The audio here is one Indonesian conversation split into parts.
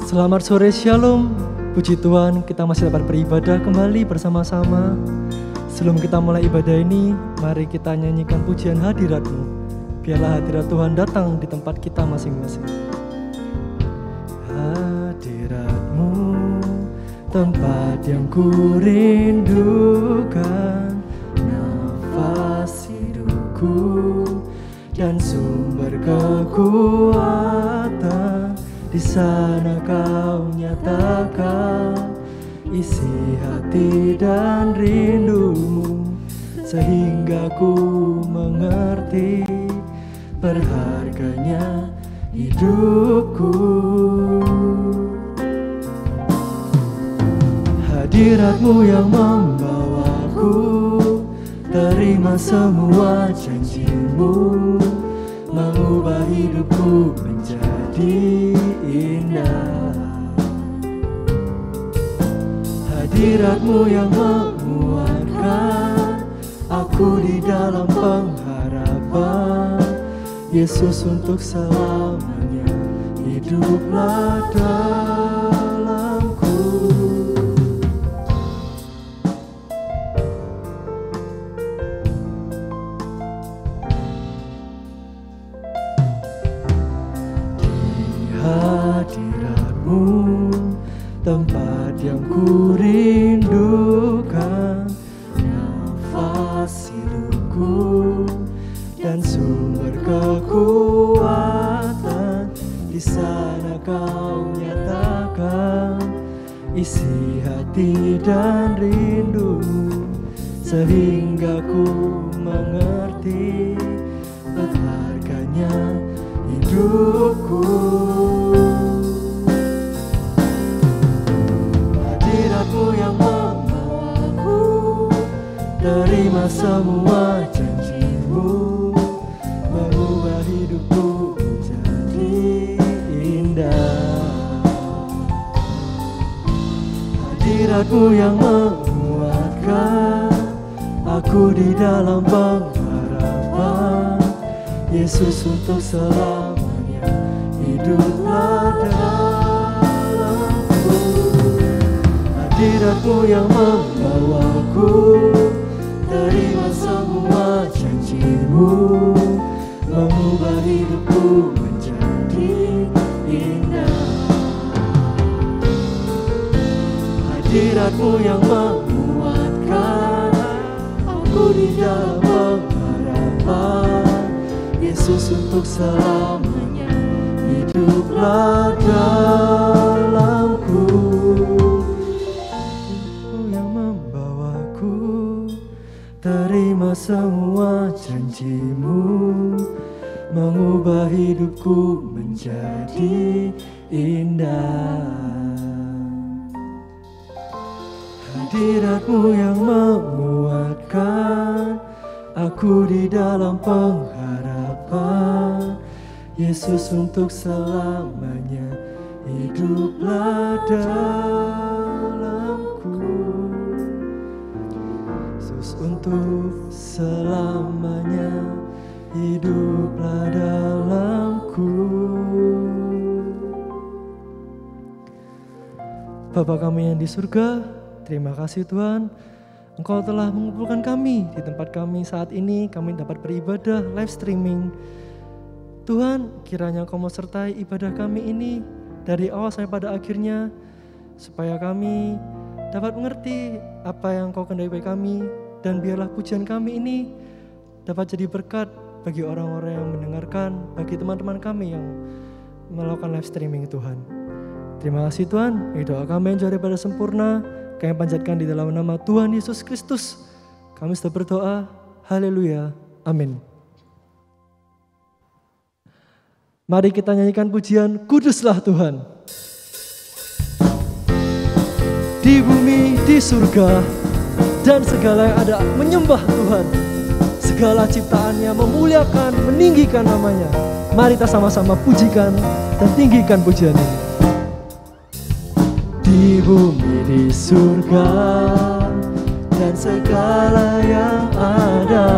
Selamat sore, Shalom. Puji Tuhan, kita masih dapat beribadah kembali bersama-sama. Sebelum kita mulai ibadah ini, mari kita nyanyikan pujian hadirat-Mu. Biarlah hadirat Tuhan datang di tempat kita masing-masing. Hadirat-Mu, tempat yang ku rindukan, nafas hidupku dan sumber kekuatan. Di sana Kau nyatakan isi hati dan rindumu, sehingga ku mengerti berharganya hidupku. Hadirat-Mu yang membawaku terima semua janji-Mu, mengubah hidupku menjadi indah. Hadirat-Mu yang menguatkan aku di dalam pengharapan. Yesus, untuk selamanya hiduplah dalamku. Hadirat-Mu, tempat yang ku rindukan, nafas hidupku dan sumber kekuatan. Di sana Kau nyatakan isi hati dan rindumu, sehingga ku mengerti berharganya hidupku. Hadirat-Mu yang membawaku terima semua janji-Mu, mengubah hidupku menjadi indah. Hadirat-Mu yang menguatkan aku di dalam pengharapan. Yesus, untuk selamanya hiduplah dalamku. Hadirat-Mu yang membawaku terima semua janji-Mu, mengubah hidupku menjadi indah. Hadirat-Mu yang menguatkan aku di dalam pengharapan. Yesus, untuk selamanya hiduplah dalamku. Yang membawaku terima semua janji-Mu, mengubah hidupku menjadi indah. Hadirat-Mu yang menguatkan aku di dalam pengharapan. Yesus, untuk selamanya hiduplah dalamku. Yesus, untuk selamanya hiduplah dalamku. Bapa kami yang di surga, terima kasih Tuhan, Engkau telah mengumpulkan kami di tempat kami saat ini. Kami dapat beribadah live streaming. Tuhan, kiranya Engkau menyertai ibadah kami ini dari awal sampai pada akhirnya, supaya kami dapat mengerti apa yang Engkau kehendaki bagi kami, dan biarlah pujian kami ini dapat jadi berkat bagi orang-orang yang mendengarkan, bagi teman-teman kami yang melakukan live streaming Tuhan. Terima kasih Tuhan, doa kami yang jauh daripada sempurna kami panjatkan di dalam nama Tuhan Yesus Kristus. Kami sudah berdoa, haleluya, amin. Mari kita nyanyikan pujian Kuduslah Tuhan. Di bumi, di surga, dan segala yang ada menyembah Tuhan. Segala ciptaannya memuliakan, meninggikan namanya. Mari kita sama-sama pujikan dan tinggikan pujian ini. Di bumi, di surga, dan segala yang ada,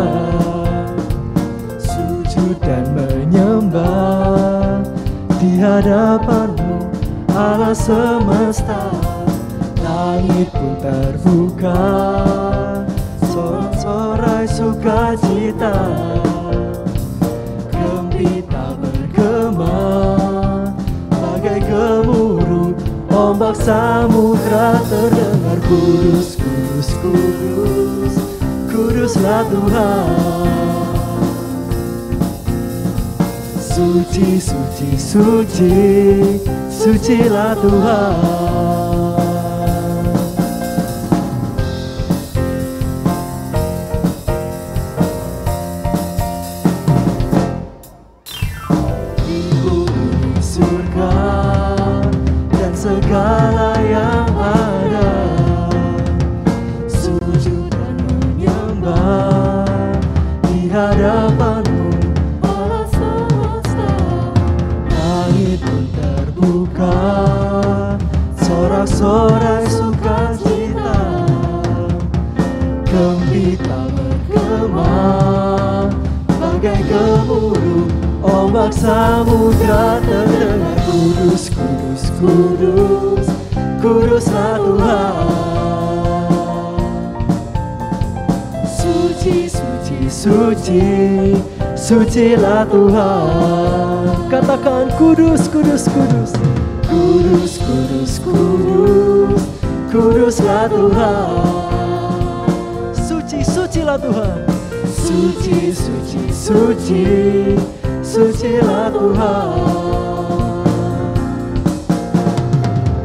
sujud dan menyembah di hadapan-Mu, Allah cipta semesta, langit pun terbuka, sorak-sorai sukacita, gembira bergema, bagai gemuruh ombak samudra terdengar. Kudus, kudus, kudus, kuduslah Tuhan. Suci, suci, suci, sucilah Tuhan. Di bumi surga dan segala yang ada, sujud dan menyembah di hadapanmu. Terbuka, sorak-sorai sukacita, gembira bergema, bagai gemuruh ombak samudra terdengar. Kudus, kudus, kudus, kuduslah Tuhan. Suci, suci, suci, sucilah Tuhan. Katakan kudus, kudus, kudus, kudus, kudus, kudus, kuduslah Tuhan. Suci, sucilah Tuhan. Suci, suci, suci, sucilah Tuhan.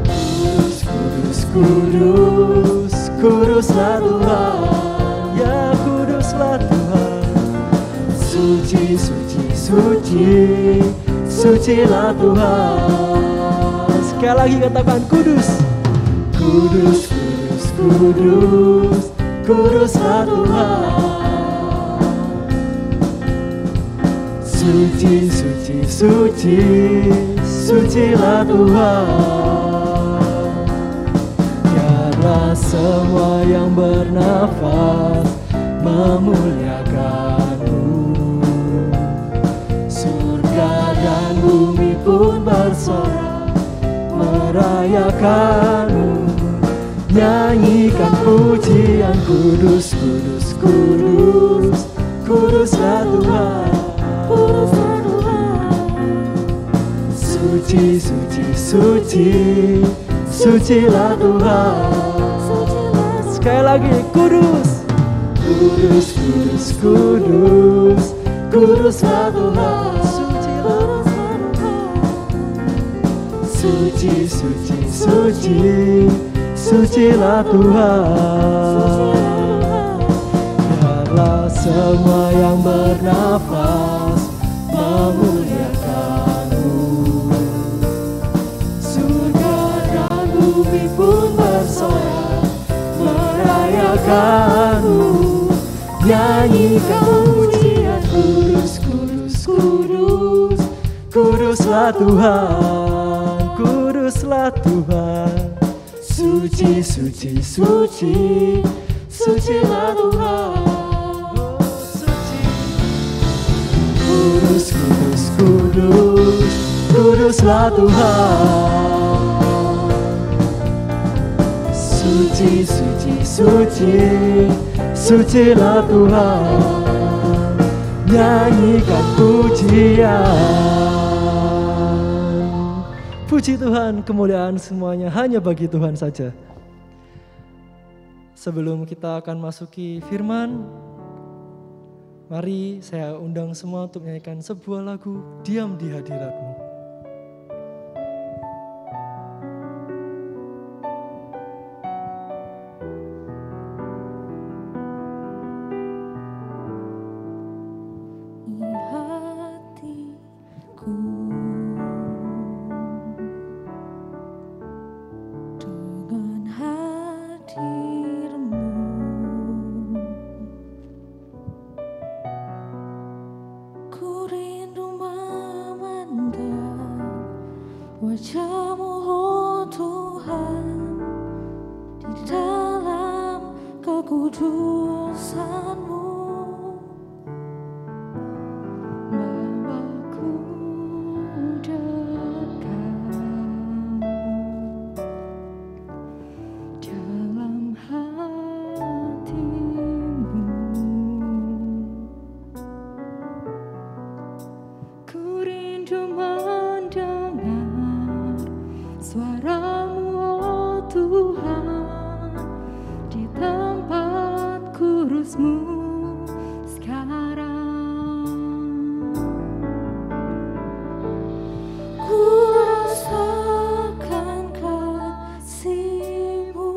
Kudus, kudus, kudus, kuduslah Tuhan. Ya kuduslah Tuhan. Suci, suci, suci, sucilah Tuhan. Sekali lagi katakan kudus. Kudus, kudus, kudus, kuduslah Tuhan. Suci, suci, suci, sucilah Tuhan. Biarlah semua yang bernafas memuliakan-Mu. Surga dan bumi pun bersorak merayakan-Mu. Nyanyikan pujian. Kudus, kudus, kudus, kuduslah Tuhan. Kuduslah Tuhan. Suci, suci, suci, sucilah Tuhan. Sekali lagi kudus. Kudus, kudus, kudus, kuduslah Tuhan. Suci, suci, suci, sucilah Tuhan. Biarlah semua yang bernafas memuliakan-Mu. Surga dan bumi pun bersorak merayakan-Mu. Nyanyikan pujian. Kudus, kudus, kudus, kuduslah Tuhan. Kuduslah Tuhan. Suci, suci, suci, sucilah Tuhan. Oh, suci. Kudus, kudus, kudus, kuduslah Tuhan. Suci, suci, suci, sucilah Tuhan. Nyanyikan pujian. Puji Tuhan, kemuliaan semuanya hanya bagi Tuhan saja. Sebelum kita akan masuki firman, mari saya undang semua untuk menyanyikan sebuah lagu, Diam di Hadirat-Mu. Wajah-Mu, oh Tuhan, di dalam kekudusan-Mu, bawaku dekat. kudus-Mu sekarang. Ku rasakan kasih-Mu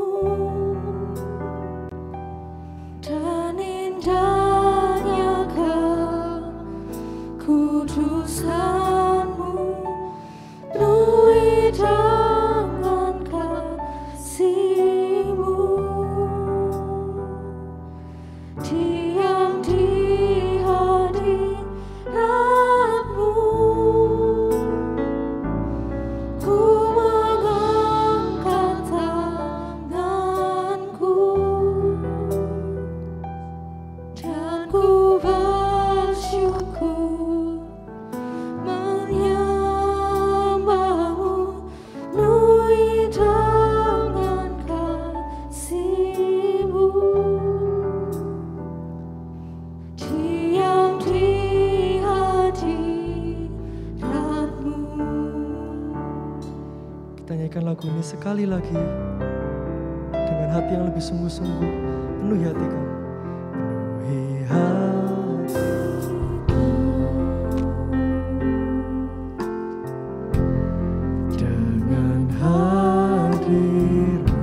dan indahnya kekudusan-Mu, penuhi dengan kasih-Mu. Diam di hadirat-Mu, ku mengangkat tanganku dan ku bersyukur menyembah-Mu, penuhi dengan kasih-Mu. Diam di hadirat-Mu. Kita nyanyikan lagu ini sekali lagi dengan hati yang lebih sungguh-sungguh. Penuhi hati kamu. Penuhi hatiku dengan hadir-Mu.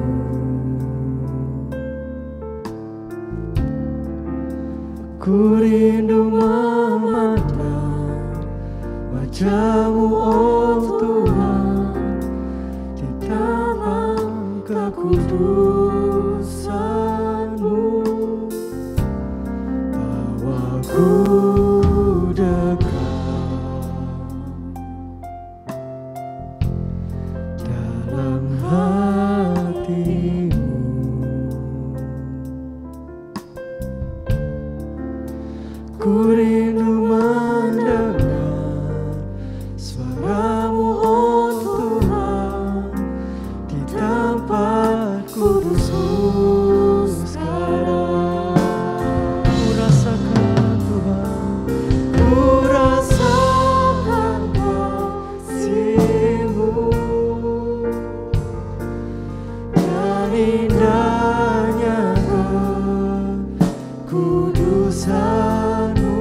Ku rindu memandang wajah-Mu, oh Tuhan, di dalam kekudusan-Mu. Bawaku dekat dalam hati-Mu. Ku rindu mendengar suara-Mu, oh Tuhan, di tempat kudus-Mu sekarang. Ku rasakan Tuhan, ku rasakan kasih-Mu dan indahnya kekudusan-Mu,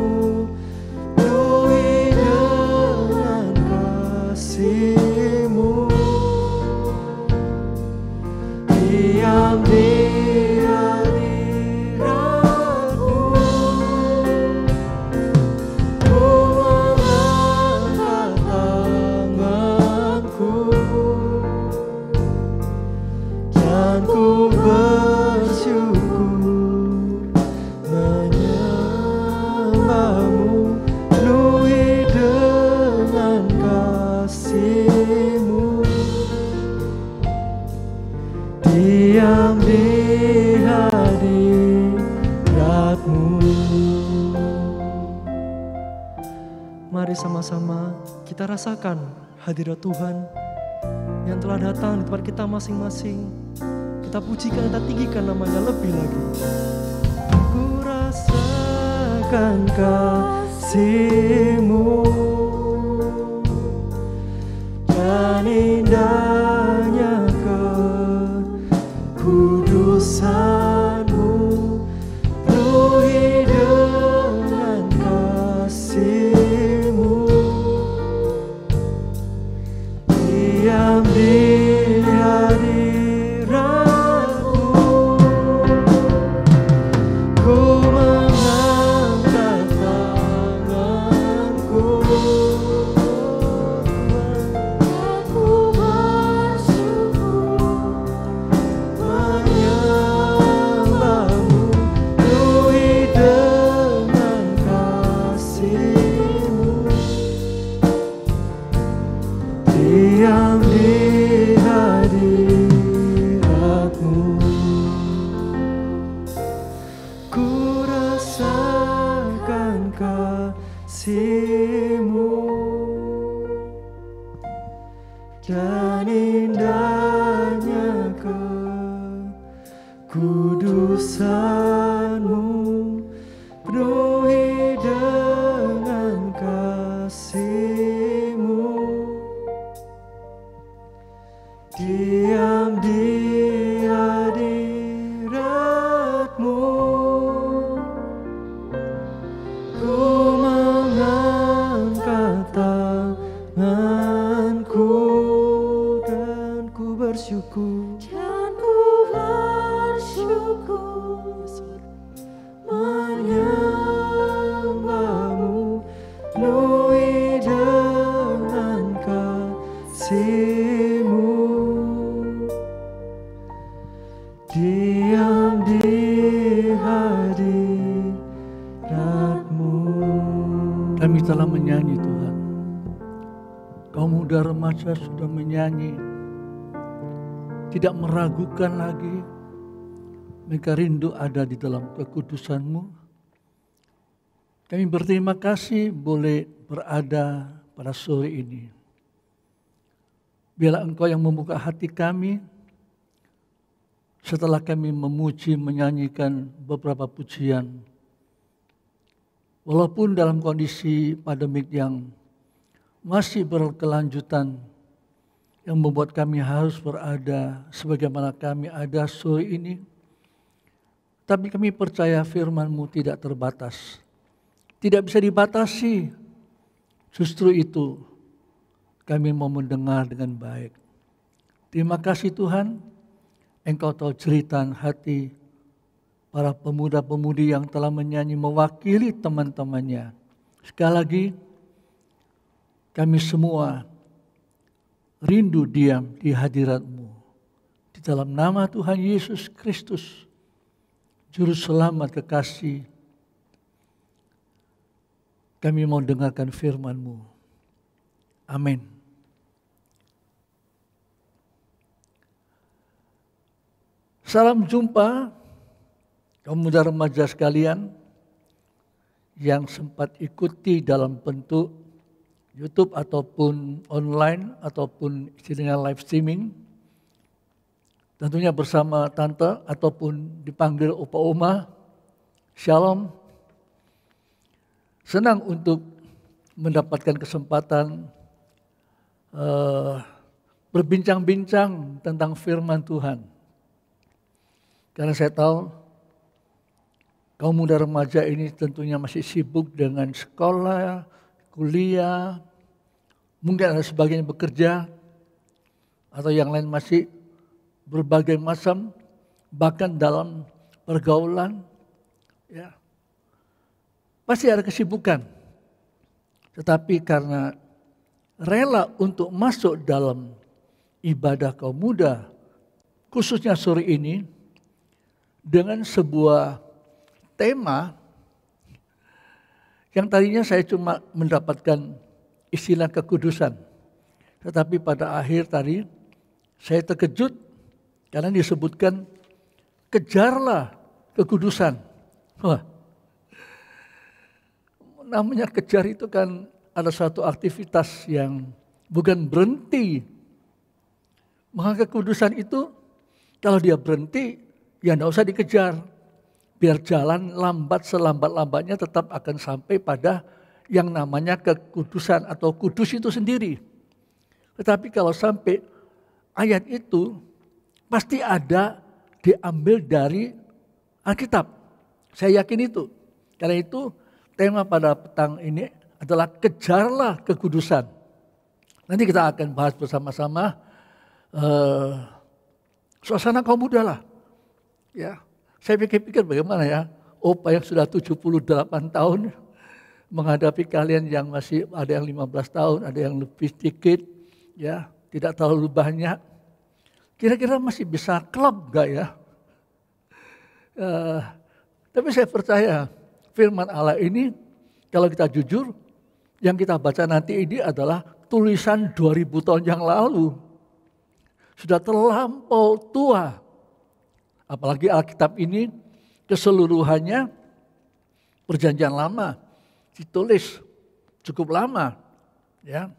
penuhi dengan kasih-Mu. Diam di hadirat-Mu, ku mengangkat tanganku dan ku bersyukur menyembah-Mu, penuhi dengan kasih-Mu. Diam di hadirat-Mu. Mari sama-sama kita rasakan hadirat Tuhan yang telah datang di tempat kita masing-masing. Kita pujikan, kita tinggikan namanya lebih lagi. Ku rasakan kasih-Mu dan indahnya kekudusan-Mu, penuhi dengan kasih-Mu. Diam di hadirat-Mu, ku mengangkat tanganku dan ku bersyukur menyembah-Mu, penuhi dengan kasih-Mu. Diam di hadirat-Mu, ku rasakan kasih-Mu dan indahnya kekudusan-Mu, penuhi dengan kasih-Mu. Diam di hadirat-Mu, Kami telah menyanyi Tuhan. Kaum muda remaja sudah menyanyi. Tidak meragukan lagi. Mereka rindu ada di dalam kekudusan-Mu. Kami berterima kasih boleh berada pada sore ini. Biarlah Engkau yang membuka hati kami. Setelah kami memuji, menyanyikan beberapa pujian. Walaupun dalam kondisi pandemik yang masih berkelanjutan, yang membuat kami harus berada sebagaimana kami ada sore ini. Tapi kami percaya firman-Mu tidak terbatas. Tidak bisa dibatasi. Justru itu kami mau mendengar dengan baik. Terima kasih Tuhan, Engkau tahu jeritan hati para pemuda-pemudi yang telah menyanyi mewakili teman-temannya. Sekali lagi, kami semua rindu diam di hadirat-Mu. Di dalam nama Tuhan Yesus Kristus, Juru Selamat kekasih, kami mau dengarkan firman-Mu. Amin. Salam jumpa kaum muda remaja sekalian yang sempat ikuti dalam bentuk YouTube ataupun online ataupun istilahnya live streaming. Tentunya bersama tante ataupun dipanggil opa oma. Shalom. Senang untuk mendapatkan kesempatan berbincang-bincang tentang firman Tuhan. Karena saya tahu kaum muda remaja ini tentunya masih sibuk dengan sekolah, kuliah, mungkin ada sebagian bekerja, atau yang lain masih berbagai macam, bahkan dalam pergaulan, ya. Pasti ada kesibukan. Tetapi karena rela untuk masuk dalam ibadah kaum muda, khususnya sore ini, dengan sebuah tema yang tadinya saya cuma mendapatkan istilah kekudusan. Tetapi pada akhir tadi saya terkejut karena disebutkan kejarlah kekudusan. Wah, namanya kejar itu kan ada satu aktivitas yang bukan berhenti. Maka kekudusan itu kalau dia berhenti, ya tidak usah dikejar. Biar jalan lambat selambat-lambatnya tetap akan sampai pada yang namanya kekudusan atau kudus itu sendiri. Tetapi kalau sampai ayat itu pasti ada diambil dari Alkitab. Saya yakin itu. Karena itu tema pada petang ini adalah kejarlah kekudusan. Nanti kita akan bahas bersama-sama suasana kaum muda lah. Ya, saya pikir-pikir bagaimana ya, opa yang sudah 78 tahun menghadapi kalian yang masih ada yang 15 tahun, ada yang lebih sedikit, ya, tidak terlalu banyak. Kira-kira masih bisa klub gak ya? Tapi saya percaya firman Allah ini kalau kita jujur, yang kita baca nanti ini adalah tulisan 2000 tahun yang lalu. Sudah terlampau tua. Apalagi Alkitab ini keseluruhannya perjanjian lama. Ditulis cukup lama. Ya,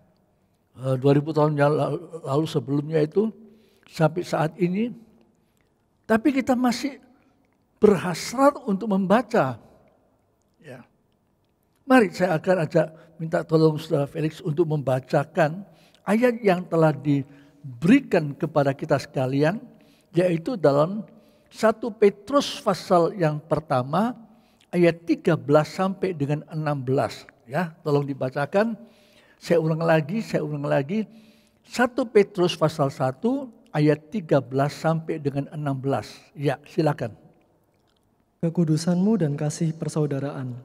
2000 tahun yang lalu sebelumnya itu sampai saat ini. Tapi kita masih berhasrat untuk membaca. Ya. Mari saya akan ajak minta tolong Saudara Felix untuk membacakan ayat yang telah diberikan kepada kita sekalian, yaitu dalam 1 Petrus pasal yang pertama ayat 13 sampai dengan 16. Ya, tolong dibacakan. Saya ulang lagi. 1 Petrus pasal 1 ayat 13 sampai dengan 16. Ya, silakan. Kekudusanmu dan kasih persaudaraan.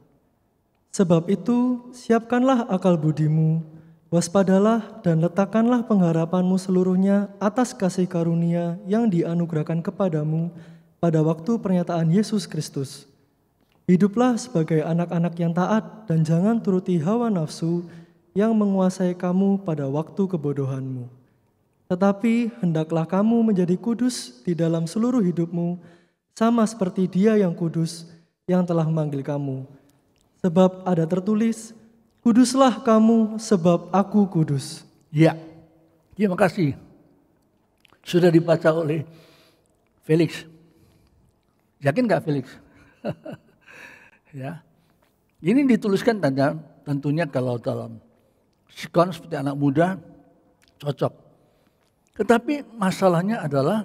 Sebab itu, siapkanlah akal budimu, waspadalah dan letakkanlah pengharapanmu seluruhnya atas kasih karunia yang dianugerahkan kepadamu pada waktu pernyataan Yesus Kristus. Hiduplah sebagai anak-anak yang taat dan jangan turuti hawa nafsu yang menguasai kamu pada waktu kebodohanmu. Tetapi hendaklah kamu menjadi kudus di dalam seluruh hidupmu, sama seperti Dia yang kudus yang telah memanggil kamu. Sebab ada tertulis, kuduslah kamu sebab aku kudus. Ya, terima kasih. Sudah dibaca oleh Felix. Yakin gak Felix? Ya, ini dituliskan tentunya kalau dalam sikon seperti anak muda cocok. Tetapi masalahnya adalah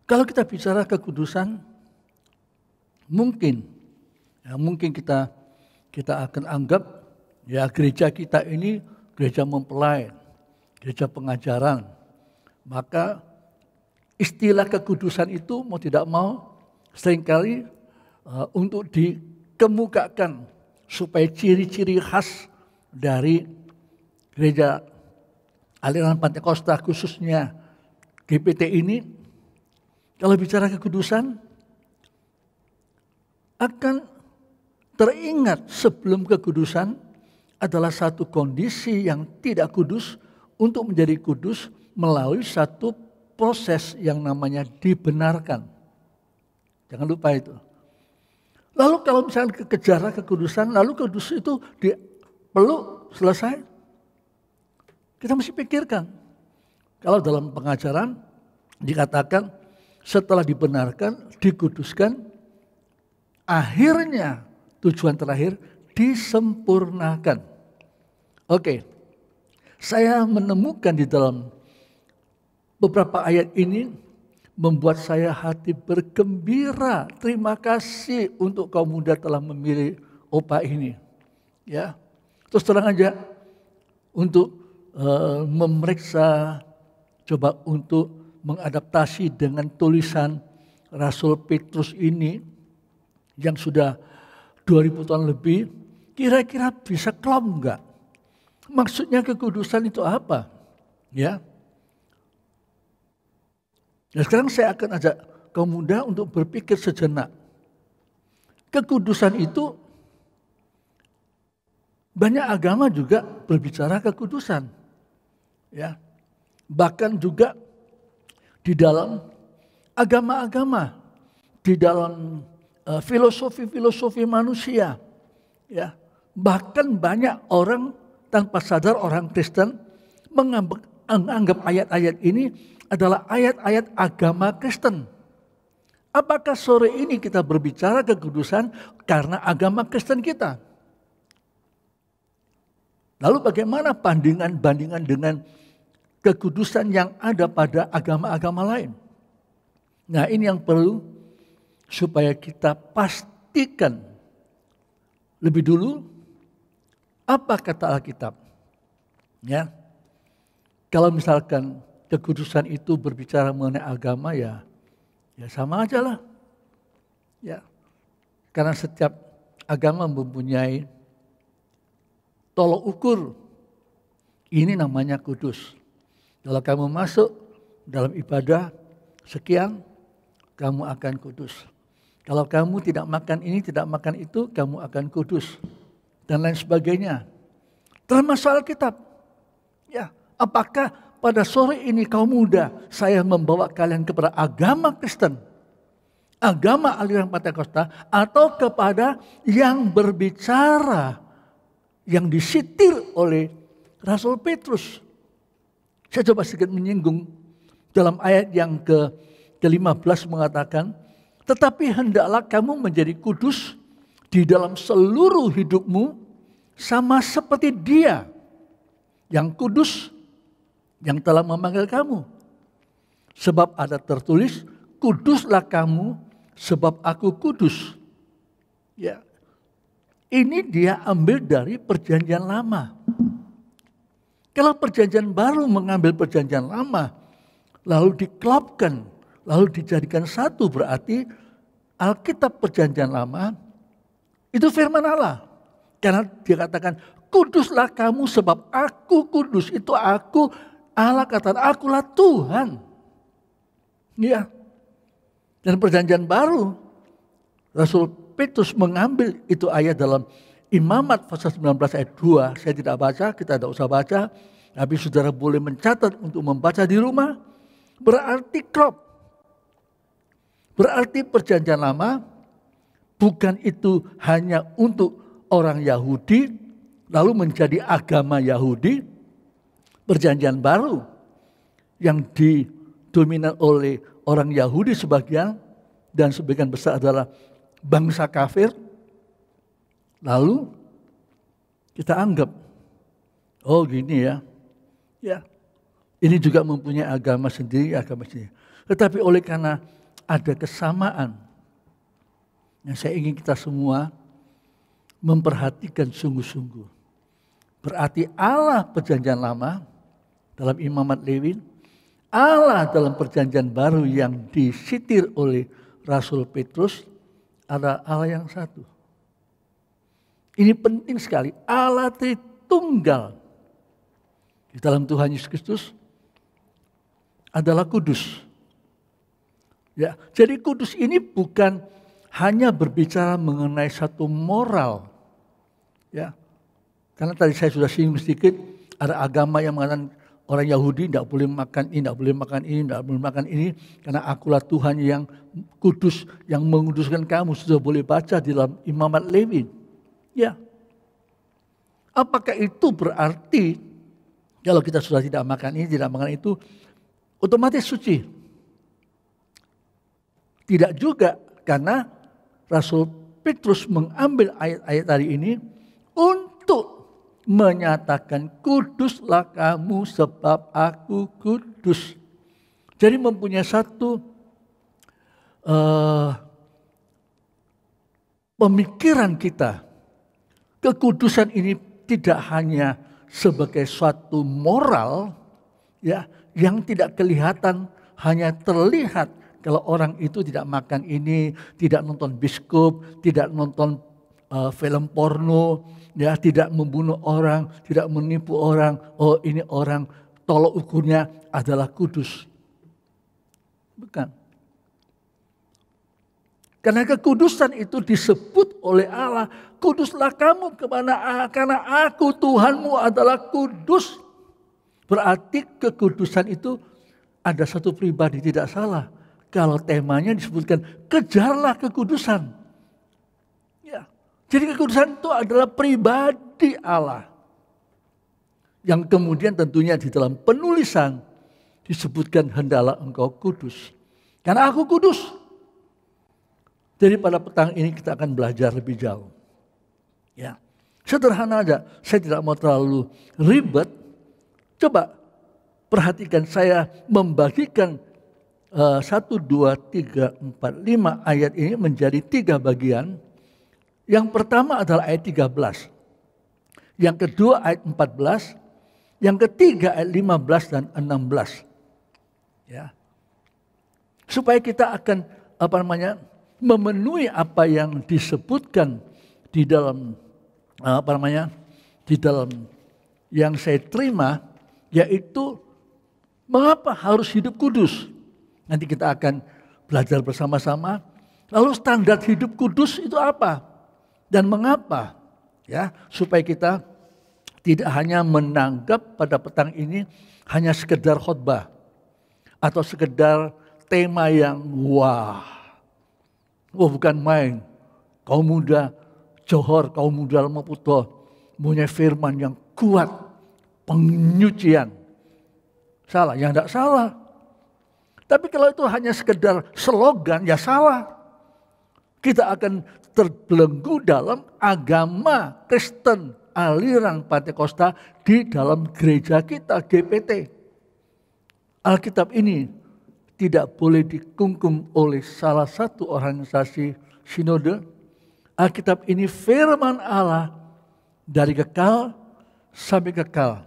kalau kita bicara kekudusan, mungkin kita akan anggap ya gereja kita ini gereja mempelai, gereja pengajaran. Maka istilah kekudusan itu mau tidak mau seringkali untuk dikemukakan supaya ciri-ciri khas dari gereja aliran Pantekosta khususnya GPT ini, kalau bicara kekudusan akan teringat sebelum kekudusan adalah satu kondisi yang tidak kudus untuk menjadi kudus melalui satu proses yang namanya dibenarkan. Jangan lupa itu. Lalu kalau misalnya kejar kekudusan, lalu kudus itu dipeluk, selesai. Kita mesti pikirkan. Kalau dalam pengajaran dikatakan setelah dibenarkan, dikuduskan, akhirnya tujuan terakhir disempurnakan. Oke, saya menemukan di dalam beberapa ayat ini membuat saya hati bergembira. Terima kasih untuk kaum muda telah memilih OPA ini. Ya, terus terang aja untuk memeriksa, coba untuk mengadaptasi dengan tulisan Rasul Petrus ini yang sudah 2000 tahun lebih, kira-kira bisa klop enggak? Maksudnya kekudusan itu apa? Ya. Nah sekarang saya akan ajak kaum muda untuk berpikir sejenak. Kekudusan itu banyak agama juga berbicara kekudusan. Ya. Bahkan juga di dalam agama-agama, di dalam filosofi-filosofi manusia. Ya. Bahkan banyak orang tanpa sadar orang Kristen menganggap ayat-ayat ini adalah ayat-ayat agama Kristen. Apakah sore ini kita berbicara kekudusan karena agama Kristen kita? Lalu bagaimana bandingan dengan kekudusan yang ada pada agama-agama lain? Nah ini yang perlu supaya kita pastikan lebih dulu apa kata Alkitab. Ya, kalau misalkan kekudusan itu berbicara mengenai agama ya sama aja lah. Ya. Karena setiap agama mempunyai tolok ukur. Ini namanya kudus. Kalau kamu masuk dalam ibadah sekian, kamu akan kudus. Kalau kamu tidak makan ini, tidak makan itu, kamu akan kudus. Dan lain sebagainya. Termasuk Alkitab. Ya, apakah pada sore ini kaum muda, saya membawa kalian kepada agama Kristen, agama aliran Pantekosta, atau kepada yang berbicara, yang disitir oleh Rasul Petrus. Saya coba sedikit menyinggung dalam ayat yang ke-15 mengatakan, tetapi hendaklah kamu menjadi kudus di dalam seluruh hidupmu, sama seperti Dia yang kudus, yang telah memanggil kamu. Sebab ada tertulis, kuduslah kamu sebab aku kudus. Ya. Ini dia ambil dari perjanjian lama. Kalau perjanjian baru mengambil perjanjian lama, lalu diklopkan, lalu dijadikan satu, berarti Alkitab perjanjian lama itu firman Allah. Karena dia katakan, kuduslah kamu sebab aku kudus. Itu aku, Allah kata, akulah Tuhan. Ya. Dan perjanjian baru, Rasul Petrus mengambil itu ayat dalam Imamat pasal 19 ayat 2. Saya tidak baca, kita tidak usah baca. Tapi saudara boleh mencatat untuk membaca di rumah. Berarti crop. Berarti perjanjian lama bukan itu hanya untuk orang Yahudi, lalu menjadi agama Yahudi. Perjanjian baru yang didominan oleh orang Yahudi sebagian, dan sebagian besar adalah bangsa kafir. Lalu kita anggap, oh gini ya, ya ini juga mempunyai agama sendiri. Tetapi oleh karena ada kesamaan, yang saya ingin kita semua memperhatikan sungguh-sungguh. Berarti Allah perjanjian lama dalam Imamat Lewi, Allah dalam perjanjian baru yang disitir oleh Rasul Petrus adalah Allah yang satu. Ini penting sekali, Allah Tritunggal di dalam Tuhan Yesus Kristus adalah kudus. Ya, jadi kudus ini bukan hanya berbicara mengenai satu moral. Ya. Karena tadi saya sudah singgung sedikit, ada agama yang mengatakan orang Yahudi tidak boleh makan ini, tidak boleh makan ini, tidak boleh makan ini, karena akulah Tuhan yang kudus, yang menguduskan kamu. Sudah boleh baca di dalam Imamat Lewi. Ya, apakah itu berarti kalau kita sudah tidak makan ini, tidak makan itu, otomatis suci? Tidak juga, karena Rasul Petrus mengambil ayat-ayat tadi ini untuk menyatakan kuduslah kamu sebab aku kudus. Jadi mempunyai satu pemikiran kita. Kekudusan ini tidak hanya sebagai suatu moral ya yang tidak kelihatan, hanya terlihat kalau orang itu tidak makan ini, tidak nonton bioskop, tidak nonton film porno, ya tidak membunuh orang, tidak menipu orang. Oh ini orang tolok ukurnya adalah kudus. Bukan. Karena kekudusan itu disebut oleh Allah, kuduslah kamu karena aku Tuhanmu adalah kudus. Berarti kekudusan itu ada satu pribadi, tidak salah. Kalau temanya disebutkan kejarlah kekudusan. Ya. Jadi kekudusan itu adalah pribadi Allah. Yang kemudian tentunya di dalam penulisan disebutkan hendaklah engkau kudus. Karena aku kudus. Jadi pada petang ini kita akan belajar lebih jauh. Ya, sederhana aja. Saya tidak mau terlalu ribet. Coba perhatikan, saya membagikan 1, 2, 3, 4, 5 ayat ini menjadi 3 bagian. Yang pertama adalah ayat 13. Yang kedua ayat 14. Yang ketiga ayat 15 dan 16. Ya. Supaya kita akan memenuhi apa yang disebutkan di dalam di dalam yang saya terima, yaitu mengapa harus hidup kudus. Nanti kita akan belajar bersama-sama. Lalu standar hidup kudus itu apa dan mengapa? Ya, supaya kita tidak hanya menanggap pada petang ini hanya sekedar khotbah atau sekedar tema yang wah. Oh bukan main, kaum muda Johor, kaum muda Maputo punya firman yang kuat, penyucian. Salah, ya tidak salah. Tapi kalau itu hanya sekedar slogan, ya salah. Kita akan terbelenggu dalam agama Kristen, aliran Pentakosta di dalam gereja kita, GPT. Alkitab ini tidak boleh dikungkum oleh salah satu organisasi sinode. Alkitab ini firman Allah dari kekal sampai kekal.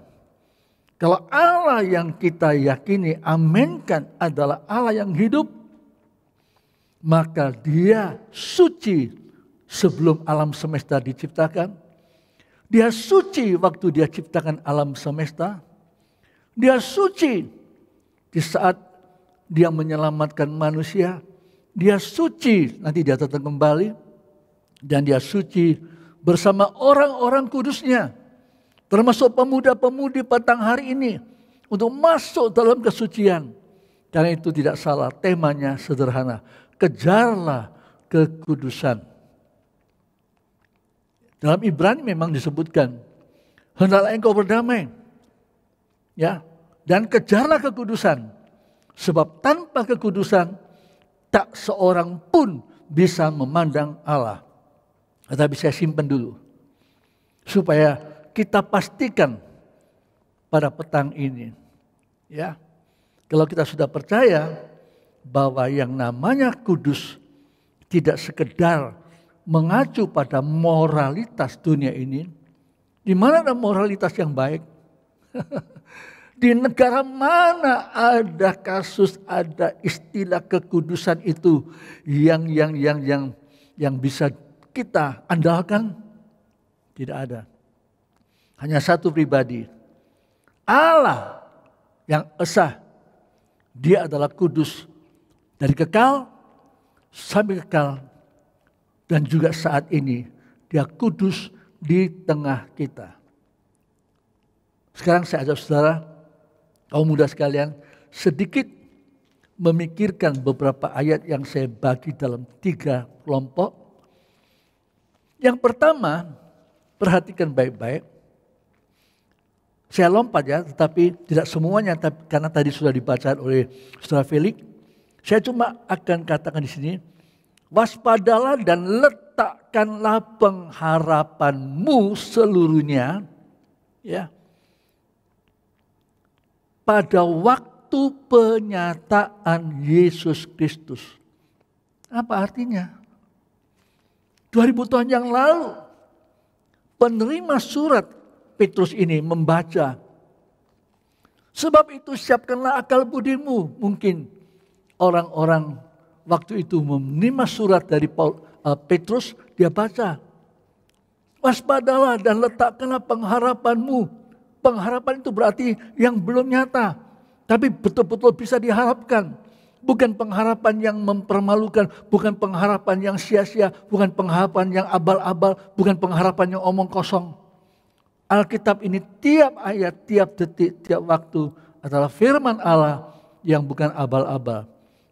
Kalau Allah yang kita yakini, aminkan adalah Allah yang hidup, maka Dia suci sebelum alam semesta diciptakan. Dia suci waktu Dia ciptakan alam semesta. Dia suci di saat Dia menyelamatkan manusia. Dia suci, nanti dia datang kembali. Dan dia suci bersama orang-orang kudusnya. Termasuk pemuda-pemudi petang hari ini. Untuk masuk dalam kesucian. Karena itu tidak salah, temanya sederhana. Kejarlah kekudusan. Dalam Ibrani memang disebutkan, hendaklah engkau berdamai. Ya, dan kejarlah kekudusan. Sebab tanpa kekudusan, tak seorang pun bisa memandang Allah. Tetapi saya simpan dulu. Supaya kita pastikan pada petang ini. Ya, kalau kita sudah percaya bahwa yang namanya kudus tidak sekedar mengacu pada moralitas dunia ini. Di mana ada moralitas yang baik? Di negara mana ada kasus, ada istilah kekudusan itu yang bisa kita andalkan? Tidak ada. Hanya satu pribadi. Allah yang esa. Dia adalah kudus dari kekal sampai kekal. Dan juga saat ini dia kudus di tengah kita. Sekarang saya ajak saudara, kaum muda sekalian, sedikit memikirkan beberapa ayat yang saya bagi dalam 3 kelompok. Yang pertama, perhatikan baik-baik. Saya lompat ya, tetapi tidak semuanya, karena tadi sudah dibaca oleh Saudara Felix. Saya cuma akan katakan di sini, waspadalah dan letakkanlah pengharapanmu seluruhnya, ya, pada waktu penyataan Yesus Kristus. Apa artinya? 2000 tahun yang lalu, penerima surat Petrus ini membaca, sebab itu siapkanlah akal budimu. Mungkin orang-orang waktu itu menerima surat dari Petrus, dia baca, waspadalah dan letakkanlah pengharapanmu. Pengharapan itu berarti yang belum nyata, tapi betul-betul bisa diharapkan. Bukan pengharapan yang mempermalukan, bukan pengharapan yang sia-sia, bukan pengharapan yang abal-abal, bukan pengharapan yang omong kosong. Alkitab ini tiap ayat, tiap detik, tiap waktu adalah firman Allah yang bukan abal-abal.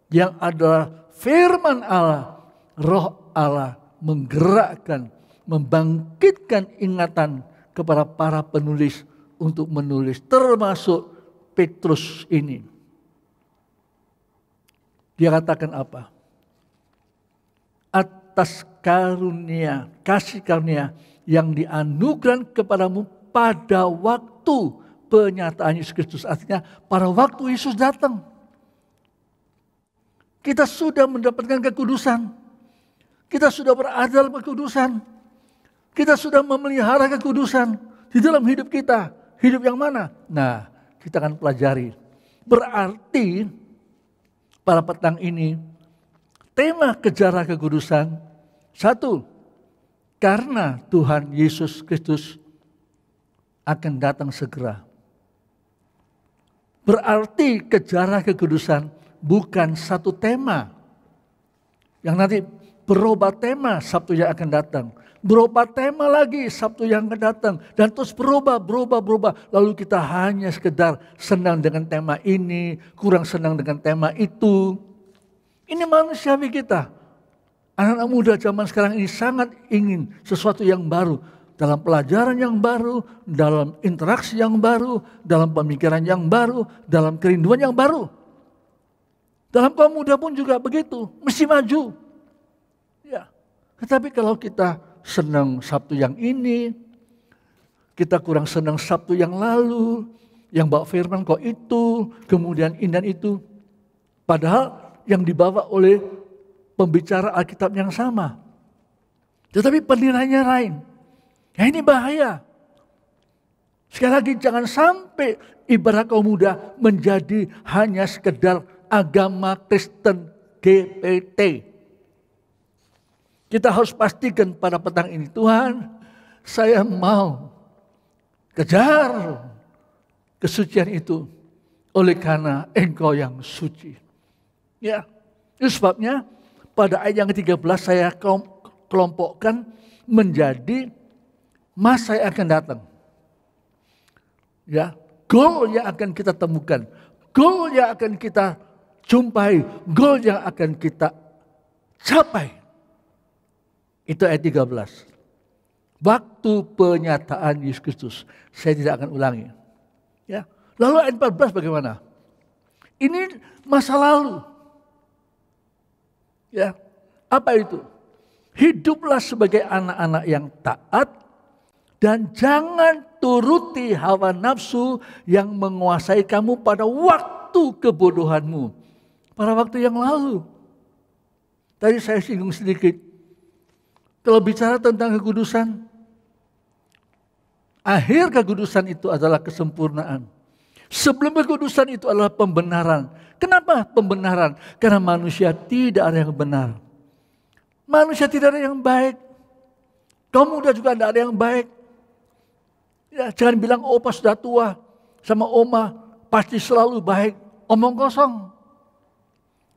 Yang adalah firman Allah, roh Allah menggerakkan, membangkitkan ingatan kepada para penulis untuk menulis, termasuk Petrus ini. Dia katakan apa? Atas karunia, kasih karunia yang dianugerahkan kepadamu pada waktu penyataan Yesus Kristus. Artinya pada waktu Yesus datang. Kita sudah mendapatkan kekudusan. Kita sudah berada dalam kekudusan. Kita sudah memelihara kekudusan di dalam hidup kita. Hidup yang mana? Nah, kita akan pelajari. Berarti pada petang ini, tema kejarlah kekudusan. 1, karena Tuhan Yesus Kristus akan datang segera. Berarti kejarlah kekudusan bukan satu tema. Yang nanti berubah tema Sabtu yang akan datang. Berubah tema lagi Sabtu yang akan datang. Dan terus berubah. Lalu kita hanya sekedar senang dengan tema ini, kurang senang dengan tema itu. Ini manusiawi kita. Anak-anak muda zaman sekarang ini sangat ingin sesuatu yang baru. Dalam pelajaran yang baru, dalam interaksi yang baru, dalam pemikiran yang baru, dalam kerinduan yang baru. Dalam kaum muda pun juga begitu, mesti maju. Ya. Tetapi kalau kita senang Sabtu yang ini, kita kurang senang Sabtu yang lalu, yang bawa firman kok itu, kemudian ini dan itu. Padahal yang dibawa oleh pembicara Alkitab yang sama. Tetapi penilaiannya lain. Ya ini bahaya. Sekali lagi jangan sampai ibadah kaum muda menjadi hanya sekedar agama Kristen GPT. Kita harus pastikan pada petang ini, Tuhan, saya mau kejar kesucian itu oleh karena Engkau yang suci. Ya, itu sebabnya pada ayat yang ke-13 saya kelompokkan menjadi masa yang akan datang. Ya, goal yang akan kita temukan, goal yang akan kita jumpai, goal yang akan kita capai. Itu ayat 13. Waktu penyataan Yesus Kristus. Saya tidak akan ulangi. Ya. Lalu ayat 14 bagaimana? Ini masa lalu. Ya. Apa itu? Hiduplah sebagai anak-anak yang taat dan jangan turuti hawa nafsu yang menguasai kamu pada waktu kebodohanmu. Pada waktu yang lalu. Tadi saya singgung sedikit. Kalau bicara tentang kekudusan, akhir kekudusan itu adalah kesempurnaan. Sebelum kekudusan itu adalah pembenaran. Kenapa pembenaran? Karena manusia tidak ada yang benar. Manusia tidak ada yang baik. Kamu juga tidak ada yang baik. Ya, jangan bilang opa sudah tua sama oma pasti selalu baik. Omong kosong.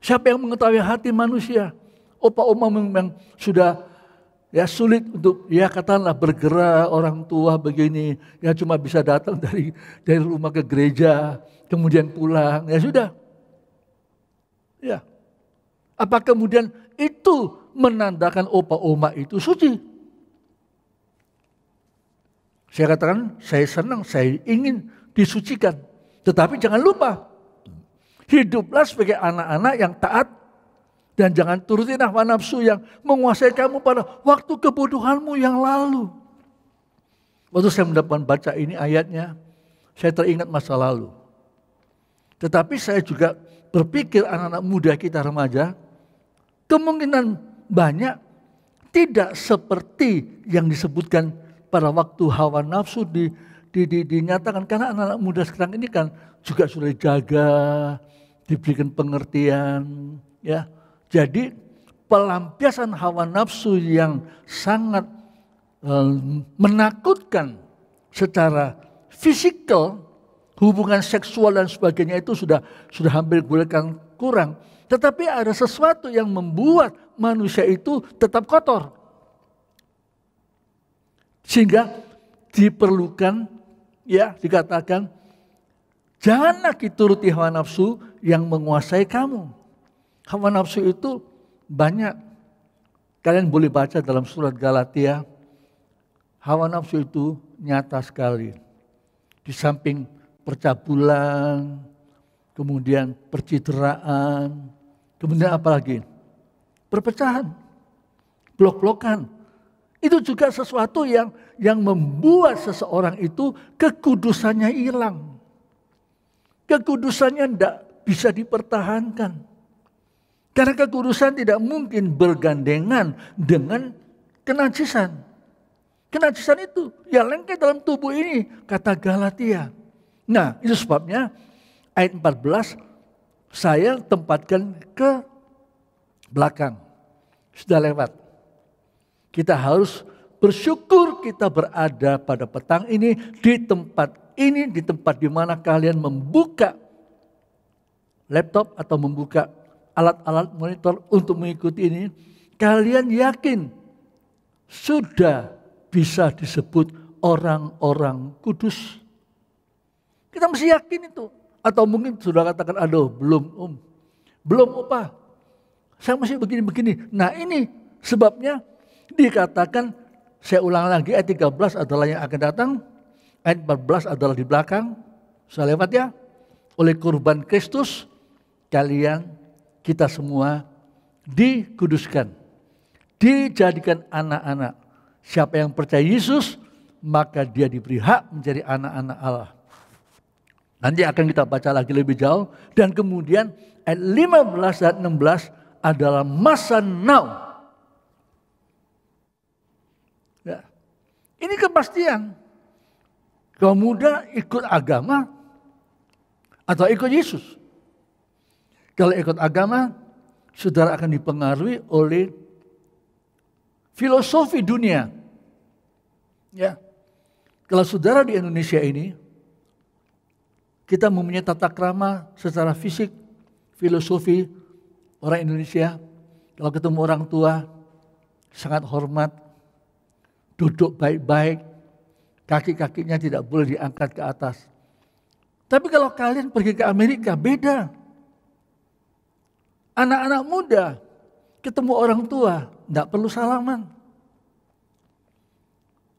Siapa yang mengetahui hati manusia? Opa oma memang sudah ya sulit untuk ya katakanlah bergerak, orang tua begini ya cuma bisa datang dari rumah ke gereja kemudian pulang, ya sudah. Ya. Apa kemudian itu menandakan opa oma itu suci? Saya katakan saya senang, saya ingin disucikan. Tetapi jangan lupa hiduplah sebagai anak-anak yang taat. Dan jangan turutin hawa nafsu yang menguasai kamu pada waktu kebodohanmu yang lalu. Waktu saya mendapat baca ini ayatnya, saya teringat masa lalu. Tetapi saya juga berpikir anak-anak muda kita remaja, kemungkinan banyak tidak seperti yang disebutkan pada waktu hawa nafsu dinyatakan. Karena anak-anak muda sekarang ini kan juga sudah dijaga, diberikan pengertian, ya. Jadi pelampiasan hawa nafsu yang sangat menakutkan secara fisikal, hubungan seksual dan sebagainya itu sudah hampir kurang. Tetapi ada sesuatu yang membuat manusia itu tetap kotor. Sehingga diperlukan, ya dikatakan, janganlah dituruti hawa nafsu yang menguasai kamu. Hawa nafsu itu banyak. Kalian boleh baca dalam surat Galatia. Hawa nafsu itu nyata sekali. Di samping percabulan, kemudian percideraan, kemudian apa lagi? Perpecahan, blok-blokan. Itu juga sesuatu yang membuat seseorang itu kekudusannya hilang. Kekudusannya tidak bisa dipertahankan. Karena kekudusan tidak mungkin bergandengan dengan kenajisan. Kenajisan itu ya lengket dalam tubuh ini, kata Galatia. Nah, itu sebabnya ayat 14 saya tempatkan ke belakang. Sudah lewat. Kita harus bersyukur kita berada pada petang ini, di tempat di mana kalian membuka laptop atau membuka alat-alat monitor untuk mengikuti ini, kalian yakin sudah bisa disebut orang-orang kudus. Kita mesti yakin itu. Atau mungkin sudah katakan, aduh belum belum opa, saya masih begini-begini. Nah ini sebabnya dikatakan, saya ulang lagi, ayat 13 adalah yang akan datang, ayat 14 adalah di belakang, sudah lewat ya. Oleh kurban Kristus, kita semua dikuduskan, dijadikan anak-anak. Siapa yang percaya Yesus, maka dia diberi hak menjadi anak-anak Allah. Nanti akan kita baca lagi lebih jauh. Dan kemudian ayat 15 dan 16 adalah masa now. Ya. Ini kepastian. Kaum muda ikut agama atau ikut Yesus. Kalau ikut agama, saudara akan dipengaruhi oleh filosofi dunia. Ya. Kalau saudara di Indonesia ini, kita mempunyai tata krama secara fisik, filosofi orang Indonesia, Kalau ketemu orang tua, sangat hormat, duduk baik-baik, kaki-kakinya tidak boleh diangkat ke atas. Tapi kalau kalian pergi ke Amerika, beda. Anak-anak muda, ketemu orang tua, tidak perlu salaman.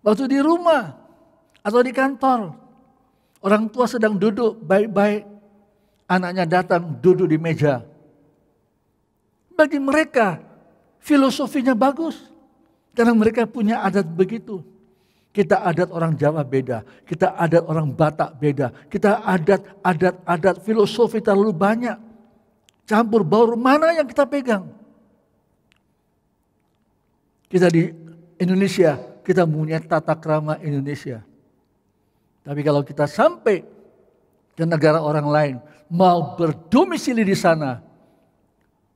Waktu di rumah atau di kantor, orang tua sedang duduk baik-baik, anaknya datang duduk di meja. Bagi mereka, filosofinya bagus. Karena mereka punya adat begitu. Kita adat orang Jawa beda, kita adat orang Batak beda, kita adat filosofi terlalu banyak. Campur baur, mana yang kita pegang? Kita di Indonesia, kita punya tata krama Indonesia. Tapi kalau kita sampai ke negara orang lain, mau berdomisili di sana,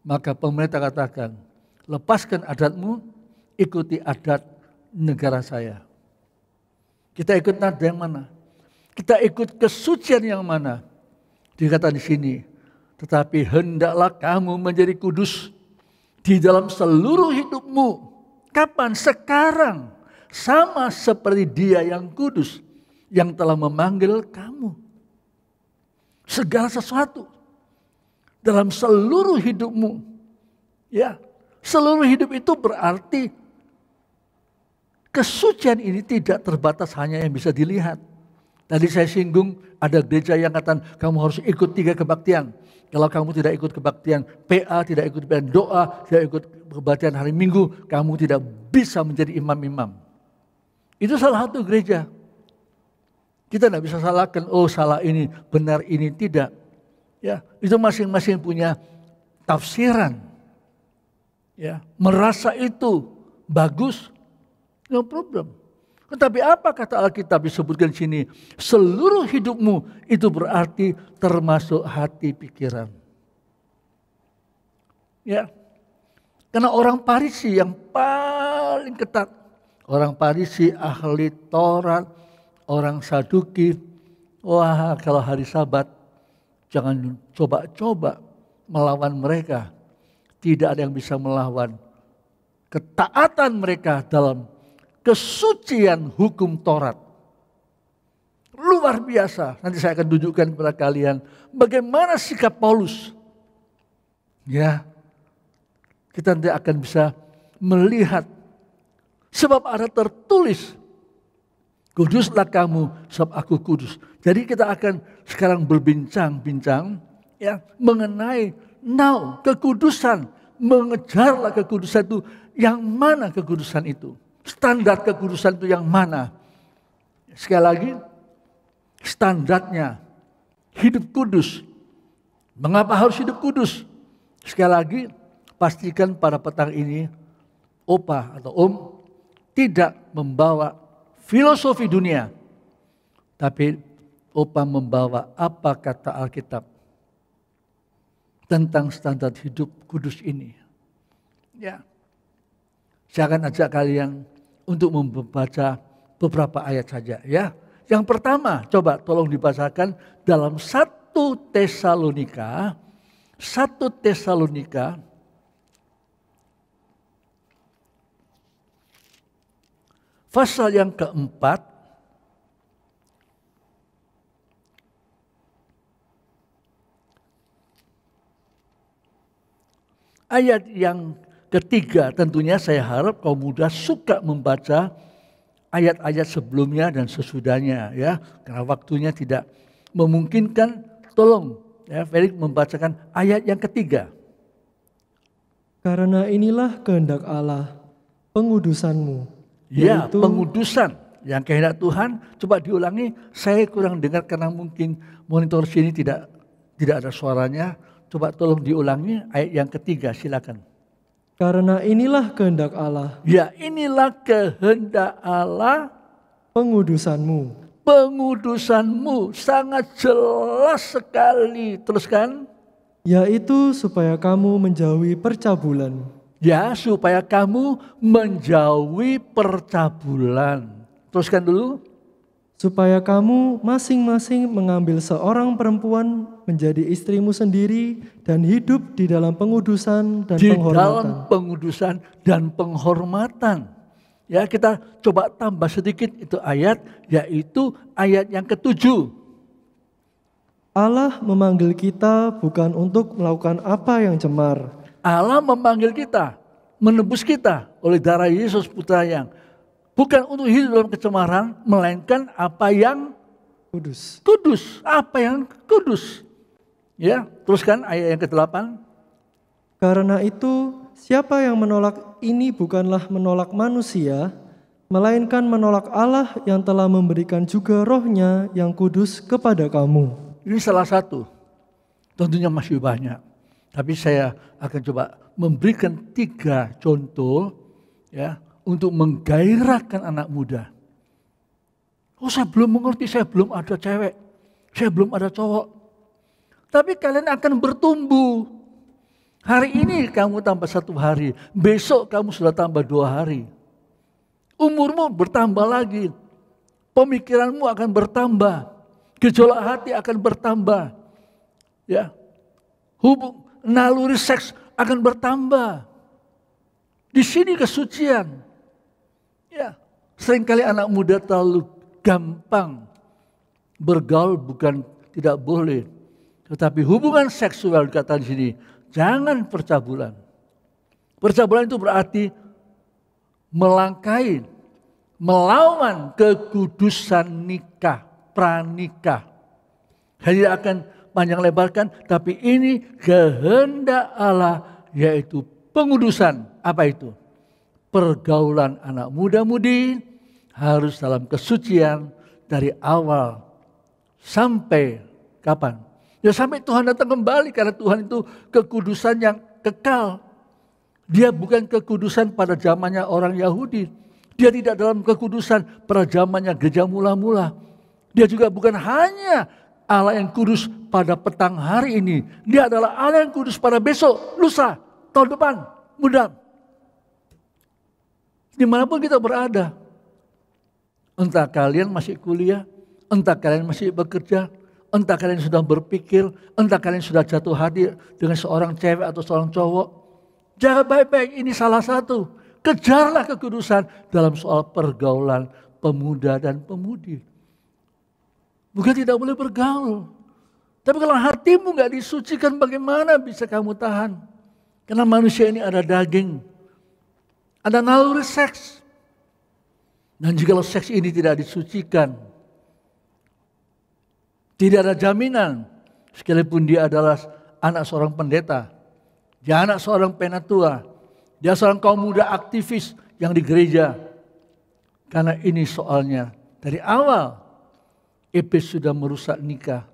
maka pemerintah katakan, lepaskan adatmu, ikuti adat negara saya. Kita ikut nada yang mana? Kita ikut kesucian yang mana? Dikata di sini, tetapi hendaklah kamu menjadi kudus di dalam seluruh hidupmu. Kapan? Sekarang. Sama seperti Dia yang kudus, yang telah memanggil kamu. Segala sesuatu dalam seluruh hidupmu. Ya, seluruh hidup itu berarti kesucian ini tidak terbatas hanya yang bisa dilihat. Tadi saya singgung ada gereja yang katakan kamu harus ikut 3 kebaktian. Kalau kamu tidak ikut kebaktian PA, tidak ikut kebaktian doa, tidak ikut kebaktian hari Minggu, kamu tidak bisa menjadi imam-imam. Itu salah satu gereja. Kita tidak bisa salahkan, oh salah ini, benar ini, tidak. Ya, itu masing-masing punya tafsiran. Ya, merasa itu bagus, no problem. Tetapi apa kata Alkitab disebutkan di sini? Seluruh hidupmu itu berarti termasuk hati pikiran. Ya, karena orang Farisi yang paling ketat, orang Farisi ahli Taurat, orang Saduki, wah kalau hari Sabat jangan coba-coba melawan mereka. Tidak ada yang bisa melawan ketaatan mereka dalam kesucian hukum Taurat. Luar biasa. Nanti saya akan tunjukkan kepada kalian bagaimana sikap Paulus. Ya, kita nanti akan bisa melihat. Sebab ada tertulis, kuduslah kamu sebab aku kudus. Jadi kita akan sekarang berbincang-bincang ya mengenai kekudusan. Mengejarlah kekudusan itu. Yang mana kekudusan itu? Standar kekudusan itu yang mana? Sekali lagi, standarnya hidup kudus. Mengapa harus hidup kudus? Sekali lagi, pastikan pada petang ini, Opa atau Om tidak membawa filosofi dunia. Tapi Opa membawa apa kata Alkitab tentang standar hidup kudus ini. Ya. Saya akan ajak kalian untuk membaca beberapa ayat saja ya. Yang pertama, coba tolong dibacakan dalam 1 Tesalonika pasal yang keempat, ayat yang ketiga. Tentunya saya harap kaum muda suka membaca ayat-ayat sebelumnya dan sesudahnya ya. Karena waktunya tidak memungkinkan, tolong ya Felix membacakan ayat yang ketiga. Karena inilah kehendak Allah, pengudusanmu. Ya, pengudusan yang kehendak Tuhan. Coba diulangi, saya kurang dengar karena mungkin monitor sini tidak ada suaranya. Coba tolong diulangi ayat yang ketiga, silakan. Karena inilah kehendak Allah. Ya, inilah kehendak Allah. Pengudusanmu. Pengudusanmu sangat jelas sekali. Teruskan. Yaitu supaya kamu menjauhi percabulan. Ya, supaya kamu menjauhi percabulan. Teruskan dulu. supaya kamu masing-masing mengambil seorang perempuan menjadi istrimu sendiri dan hidup di dalam pengudusan dan Di penghormatan. dalam pengudusan dan penghormatan. Ya, kita coba tambah sedikit itu ayat, yaitu ayat yang ke-7. Allah memanggil kita bukan untuk melakukan apa yang cemar. Allah memanggil kita, menebus kita oleh darah Yesus Putra yang bukan untuk hidup dalam kecemaran, melainkan apa yang Kudus. kudus. Apa yang kudus. Ya, teruskan ayat yang ke-8. Karena itu, siapa yang menolak ini bukanlah menolak manusia, melainkan menolak Allah yang telah memberikan juga rohnya yang kudus kepada kamu. Ini salah satu. Tentunya masih banyak. Tapi saya akan coba memberikan 3 contoh ya untuk menggairahkan anak muda. Oh, saya belum mengerti, saya belum ada cewek, saya belum ada cowok. Tapi kalian akan bertumbuh. Hari ini kamu tambah 1 hari, besok kamu sudah tambah 2 hari. Umurmu bertambah lagi, pemikiranmu akan bertambah, gejolak hati akan bertambah. Ya, naluri seks akan bertambah. Di sini kesucian. Ya, seringkali anak muda terlalu gampang bergaul, bukan tidak boleh. Tetapi hubungan seksual dikatakan di sini, jangan percabulan. Percabulan itu berarti melangkahi, melawan kekudusan nikah, pranikah. Saya tidak akan panjang lebarkan, tapi ini kehendak Allah, yaitu pengudusan. Apa itu? Pergaulan anak muda-mudi harus dalam kesucian dari awal sampai kapan? Ya sampai Tuhan datang kembali, karena Tuhan itu kekudusan yang kekal. Dia bukan kekudusan pada zamannya orang Yahudi. Dia tidak dalam kekudusan pada zamannya gereja mula-mula. Dia juga bukan hanya Allah yang kudus pada petang hari ini. Dia adalah Allah yang kudus pada besok, lusa, tahun depan, mudah. Dimanapun kita berada. Entah kalian masih kuliah, entah kalian masih bekerja, entah kalian sudah berpikir, entah kalian sudah jatuh hati dengan seorang cewek atau seorang cowok. Jaga baik-baik, ini salah satu. Kejarlah kekudusan dalam soal pergaulan pemuda dan pemudi. Bukan tidak boleh bergaul. Tapi kalau hatimu gak disucikan, bagaimana bisa kamu tahan? Karena manusia ini ada daging. Ada naluri seks. Dan jika seks ini tidak disucikan, tidak ada jaminan. Sekalipun dia adalah anak seorang pendeta, dia anak seorang penatua, dia seorang kaum muda aktivis yang di gereja. Karena ini soalnya dari awal iblis sudah merusak nikah.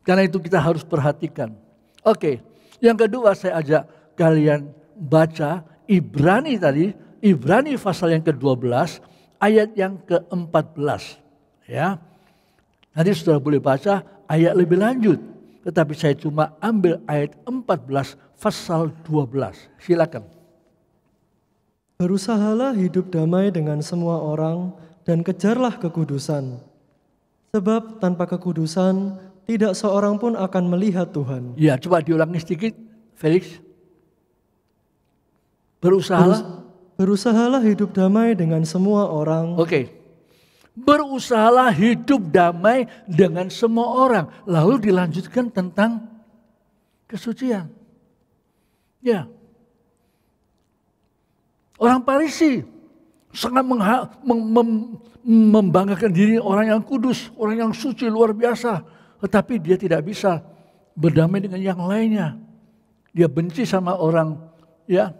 Karena itu kita harus perhatikan. Oke, yang kedua saya ajak kalian baca Ibrani tadi, Ibrani pasal yang ke-12 ayat yang ke-14. Ya. Nanti saudara boleh baca ayat lebih lanjut. Tetapi saya cuma ambil ayat 14 pasal 12. Silakan. Berusahalah hidup damai dengan semua orang dan kejarlah kekudusan. Sebab tanpa kekudusan tidak seorang pun akan melihat Tuhan. Ya, coba diulangi sedikit, Felix. Berusahalah hidup damai dengan semua orang. Oke. Berusahalah hidup damai dengan semua orang. Lalu dilanjutkan tentang kesucian. Ya. Orang Farisi sangat membanggakan diri orang yang kudus, orang yang suci luar biasa. Tetapi dia tidak bisa berdamai dengan yang lainnya. Dia benci sama orang, ya,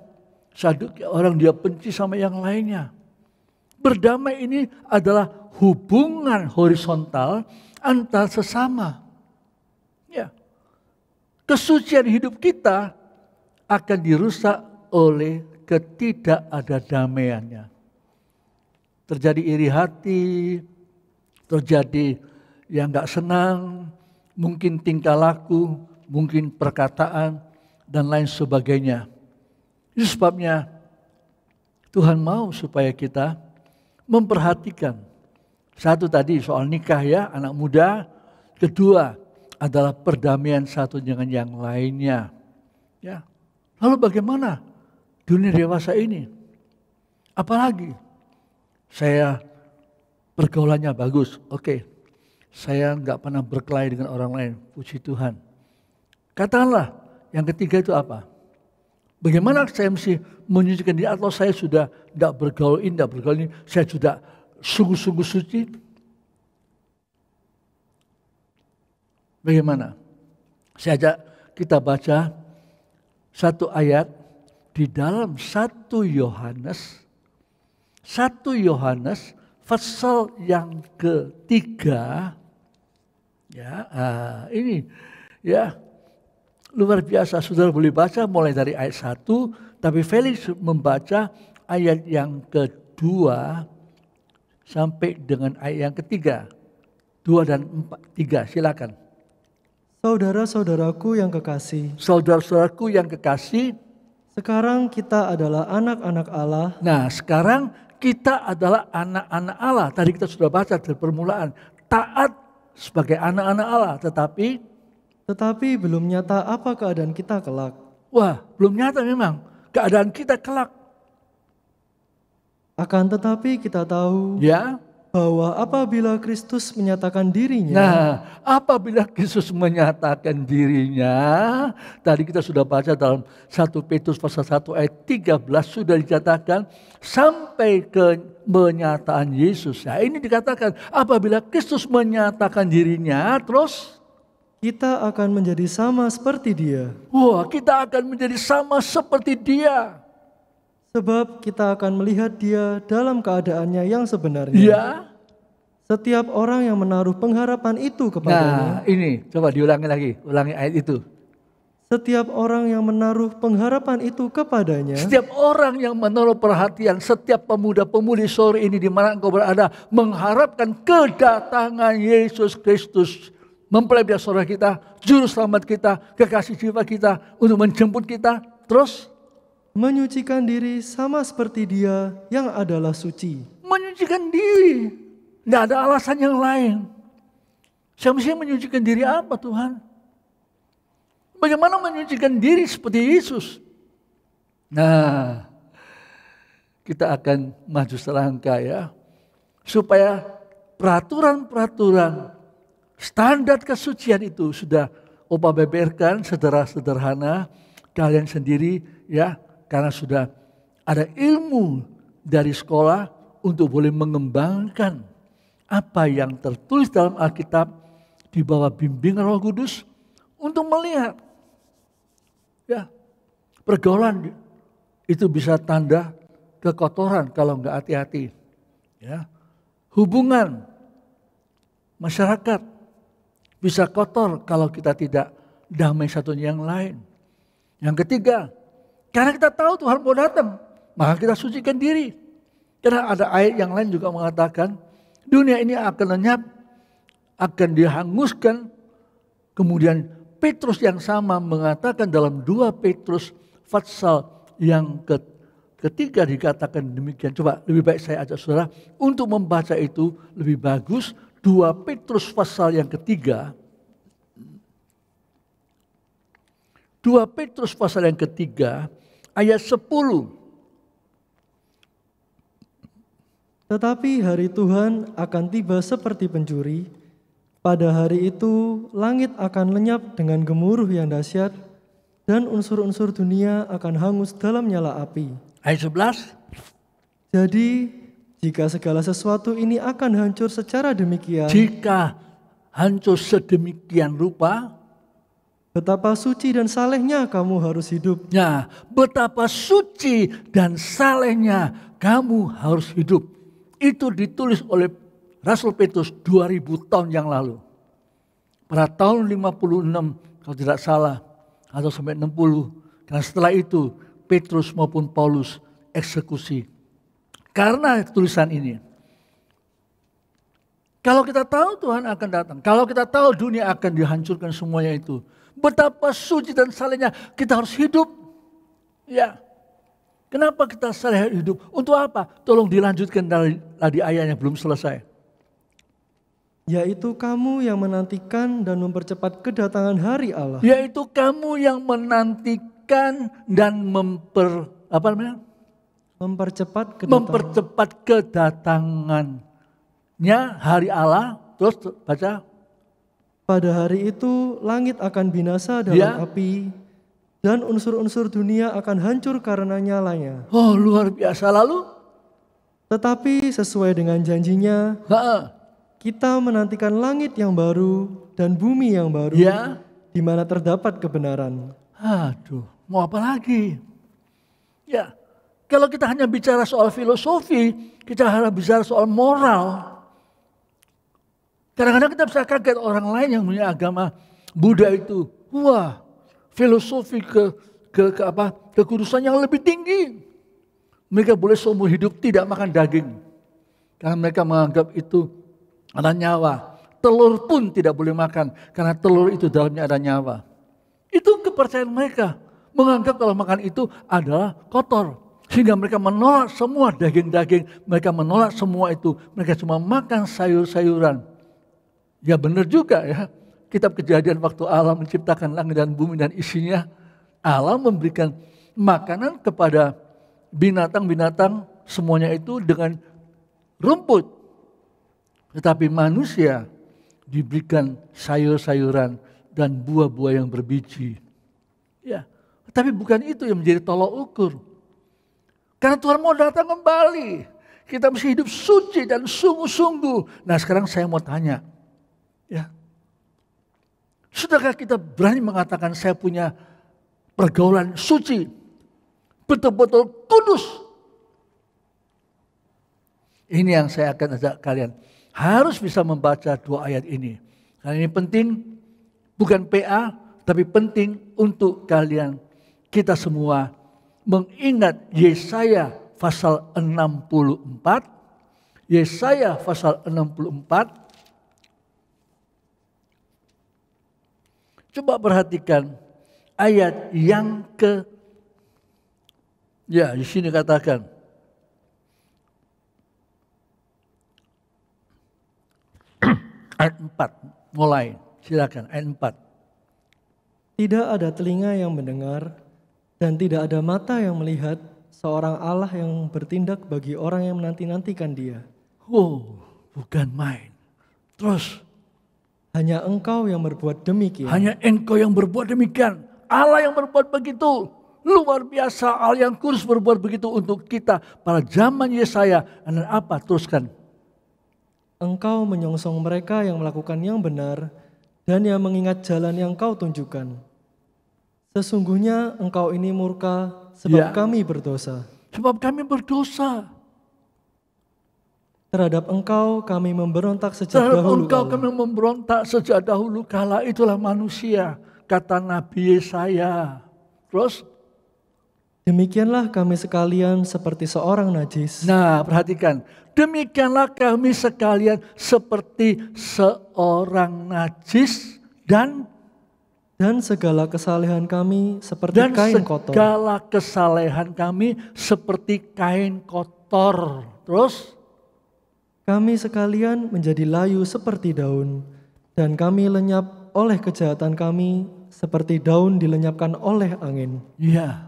Saduki, orang dia benci sama yang lainnya. Berdamai ini adalah hubungan horizontal antar sesama. Ya. Kesucian hidup kita akan dirusak oleh ketidakadadamaiannya. Terjadi iri hati, terjadi yang gak senang, mungkin tingkah laku, mungkin perkataan, dan lain sebagainya. Itu sebabnya Tuhan mau supaya kita memperhatikan. Satu tadi soal nikah ya, anak muda. Kedua adalah perdamaian satu dengan yang lainnya. Ya. Lalu bagaimana dunia dewasa ini? Apalagi saya pergaulannya bagus, oke. Saya nggak pernah berkelahi dengan orang lain, puji Tuhan. Katakanlah yang ketiga itu apa? Bagaimana saya mesti menyucikan diri atau saya sudah tidak bergaul ini, saya sudah sungguh-sungguh suci? Bagaimana? Saya ajak kita baca satu ayat di dalam 1 Yohanes pasal yang ketiga. Ya, ini ya luar biasa. Saudara boleh baca mulai dari ayat 1, tapi Felix membaca ayat yang kedua sampai dengan ayat yang ketiga. 2 dan 4, 3, silakan. Saudara-saudaraku yang kekasih, Saudara-saudaraku yang kekasih, sekarang kita adalah anak-anak Allah. nah sekarang kita adalah anak-anak Allah. Tadi kita sudah baca dari permulaan. Taat sebagai anak-anak Allah. Tetapi belum nyata apa keadaan kita kelak. wah, belum nyata memang keadaan kita kelak. Akan tetapi kita tahu Ya. bahwa apabila Kristus menyatakan dirinya, Nah, apabila Kristus menyatakan dirinya, tadi kita sudah baca dalam 1 Petrus pasal 1 ayat 13 sudah dikatakan sampai ke penyataan Yesus. Nah, ini dikatakan apabila Kristus menyatakan dirinya, terus kita akan menjadi sama seperti Dia. wah, kita akan menjadi sama seperti Dia. Sebab kita akan melihat Dia dalam keadaannya yang sebenarnya. Ya. Setiap orang yang menaruh pengharapan itu kepadanya. Nah, ini coba diulangi lagi, ulangi ayat itu. Setiap orang yang menaruh pengharapan itu kepadanya. Setiap orang yang menaruh perhatian, setiap pemuda-pemudi sore ini di mana engkau berada, mengharapkan kedatangan Yesus Kristus, mempelai saudara kita, juru selamat kita, kekasih jiwa kita, untuk menjemput kita, terus menyucikan diri sama seperti Dia yang adalah suci. menyucikan diri. Tidak ada alasan yang lain. Saya mesti menyucikan diri apa Tuhan? Bagaimana menyucikan diri seperti Yesus? Nah, kita akan maju selangkah ya. Supaya peraturan-peraturan standar kesucian itu sudah Opa beberkan sederhana kalian sendiri ya. Karena sudah ada ilmu dari sekolah untuk boleh mengembangkan apa yang tertulis dalam Alkitab di bawah bimbingan Roh Kudus untuk melihat ya pergaulan itu bisa tanda kekotoran kalau enggak hati-hati. Ya. Hubungan masyarakat bisa kotor kalau kita tidak damai satu yang lain. Yang ketiga, karena kita tahu Tuhan mau datang, maka kita sucikan diri. Karena ada ayat yang lain juga mengatakan, dunia ini akan lenyap, akan dihanguskan. Kemudian Petrus yang sama mengatakan dalam 2 Petrus pasal yang ketiga dikatakan demikian. Coba lebih baik saya ajak saudara untuk membaca itu lebih bagus. 2 Petrus pasal yang ketiga. 2 Petrus pasal yang ketiga ayat 10. Tetapi hari Tuhan akan tiba seperti pencuri. Pada hari itu langit akan lenyap dengan gemuruh yang dahsyat dan unsur-unsur dunia akan hangus dalam nyala api. Ayat 11. Jadi jika segala sesuatu ini akan hancur secara demikian, Jika hancur sedemikian rupa, betapa suci dan salehnya kamu harus hidup. nah, betapa suci dan salehnya kamu harus hidup. Itu ditulis oleh Rasul Petrus 2000 tahun yang lalu. Pada tahun 56 kalau tidak salah atau sampai 60. Karena setelah itu Petrus maupun Paulus eksekusi. Karena tulisan ini. Kalau kita tahu Tuhan akan datang. Kalau kita tahu dunia akan dihancurkan semuanya itu. Betapa suci dan salehnya kita harus hidup. Ya. Kenapa kita sehat hidup? Untuk apa? Tolong dilanjutkan tadi ayat yang belum selesai. Yaitu kamu yang menantikan dan mempercepat kedatangan hari Allah. Yaitu kamu yang menantikan dan Mempercepat kedatangannya hari Allah. Terus baca. Pada hari itu langit akan binasa dalam api dan unsur-unsur dunia akan hancur karena nyalanya. Oh, luar biasa. Lalu? Tetapi sesuai dengan janjinya, kita menantikan langit yang baru dan bumi yang baru, di mana terdapat kebenaran. Aduh, mau apa lagi? Ya, kalau kita hanya bicara soal filosofi, kita harus bicara soal moral. Kadang-kadang kita bisa kaget orang lain yang punya agama Buddha itu. Wah, filosofi kekudusan yang lebih tinggi. Mereka boleh seumur hidup tidak makan daging. Karena mereka menganggap itu ada nyawa. Telur pun tidak boleh makan. Karena telur itu dalamnya ada nyawa. Itu kepercayaan mereka. Menganggap kalau makan itu adalah kotor. Sehingga mereka menolak semua daging-daging. Mereka menolak semua itu. Mereka cuma makan sayur-sayuran. Ya benar juga ya. Kitab Kejadian waktu Allah menciptakan langit dan bumi dan isinya. Allah memberikan makanan kepada binatang-binatang semuanya itu dengan rumput. Tetapi manusia diberikan sayur-sayuran dan buah-buah yang berbiji. Ya, tapi bukan itu yang menjadi tolok ukur. Karena Tuhan mau datang kembali. Kita mesti hidup suci dan sungguh-sungguh. Nah sekarang saya mau tanya. Ya, sudahkah kita berani mengatakan saya punya pergaulan suci, betul-betul kudus? Ini yang saya akan ajak kalian. Harus bisa membaca dua ayat ini. Karena ini penting, bukan PA, tapi penting untuk kalian, kita semua mengingat Yesaya pasal 64. Yesaya pasal 64. Coba perhatikan ayat yang di sini katakan. Ayat 4 mulai, silakan ayat 4. Tidak ada telinga yang mendengar dan tidak ada mata yang melihat seorang Allah yang bertindak bagi orang yang menanti-nantikan Dia. Oh, bukan main. Terus. Hanya Engkau yang berbuat demikian. Hanya Engkau yang berbuat demikian. Allah yang berbuat begitu. Luar biasa, Allah yang kudus berbuat begitu untuk kita pada zaman Yesaya. Dan apa? Teruskan. Engkau menyongsong mereka yang melakukan yang benar dan yang mengingat jalan yang Kau tunjukkan. Sesungguhnya Engkau ini murka sebab kami berdosa. Sebab kami berdosa. Terhadap Engkau kami memberontak sejak dahulu. Engkau kami memberontak sejak dahulu kala, itulah manusia, kata Nabi Yesaya. Terus? Demikianlah kami sekalian seperti seorang najis. Nah, perhatikan. Demikianlah kami sekalian seperti seorang najis dan segala kesalehan kami seperti kain kotor. Dan segala kesalehan kami seperti kain kotor. Terus? Kami sekalian menjadi layu seperti daun, dan kami lenyap oleh kejahatan kami seperti daun dilenyapkan oleh angin. Iya.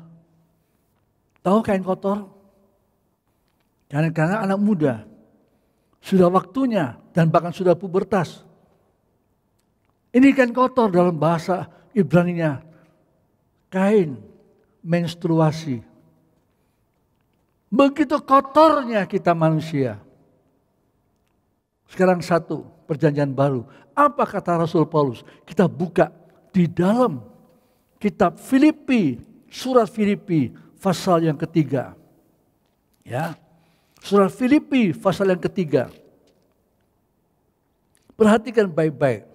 Tahu kain kotor? Karena anak muda sudah waktunya dan bahkan sudah pubertas. Ini kain kotor dalam bahasa Ibraninya. Kain menstruasi. Begitu kotornya kita manusia. Sekarang satu, perjanjian baru. Apa kata Rasul Paulus? Kita buka di dalam kitab Filipi, surat Filipi, pasal yang ketiga. Ya, surat Filipi, pasal yang ketiga. Perhatikan baik-baik.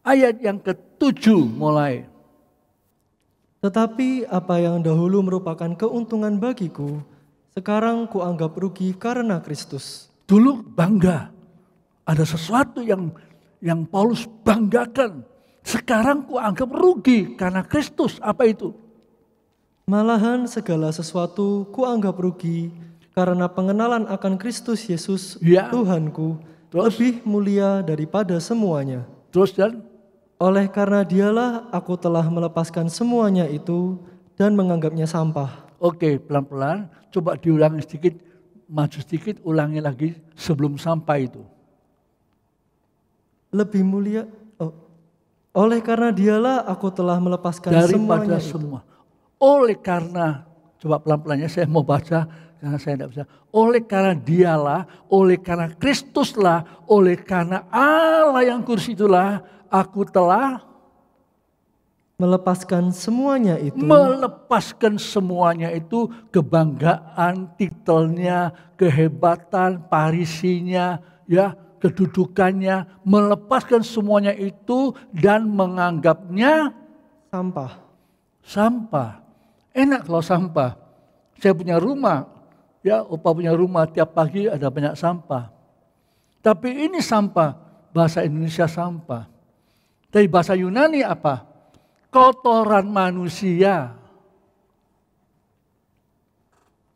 Ayat yang ke-7 mulai. Tetapi apa yang dahulu merupakan keuntungan bagiku, sekarang kuanggap rugi karena Kristus. Dulu bangga, ada sesuatu yang Paulus banggakan. Sekarang kuanggap rugi karena Kristus. Apa itu? Malahan segala sesuatu kuanggap rugi karena pengenalan akan Kristus Yesus Ya. Tuhanku Terus? lebih mulia daripada semuanya. Terus dan Oleh karena dialah aku telah melepaskan semuanya itu dan menganggapnya sampah. oke, pelan-pelan. Coba diulangi sedikit, maju sedikit, ulangi lagi sebelum sampai itu. Lebih mulia. Oleh karena dialah aku telah melepaskan Daripada semuanya itu. semua. Oleh karena, coba pelan-pelannya saya mau baca karena saya tidak bisa. Oleh karena dialah, oleh karena Kristuslah, oleh karena Allah yang kudus itulah, aku telah Melepaskan semuanya itu. melepaskan semuanya itu, kebanggaan, titelnya, kehebatan, parisinya, ya, kedudukannya, melepaskan semuanya itu dan menganggapnya Sampah. sampah. Enak kalau sampah. Saya punya rumah, ya, opa punya rumah, tiap pagi ada banyak sampah. Tapi ini sampah, bahasa Indonesia sampah. Dari bahasa Yunani apa? Kotoran manusia.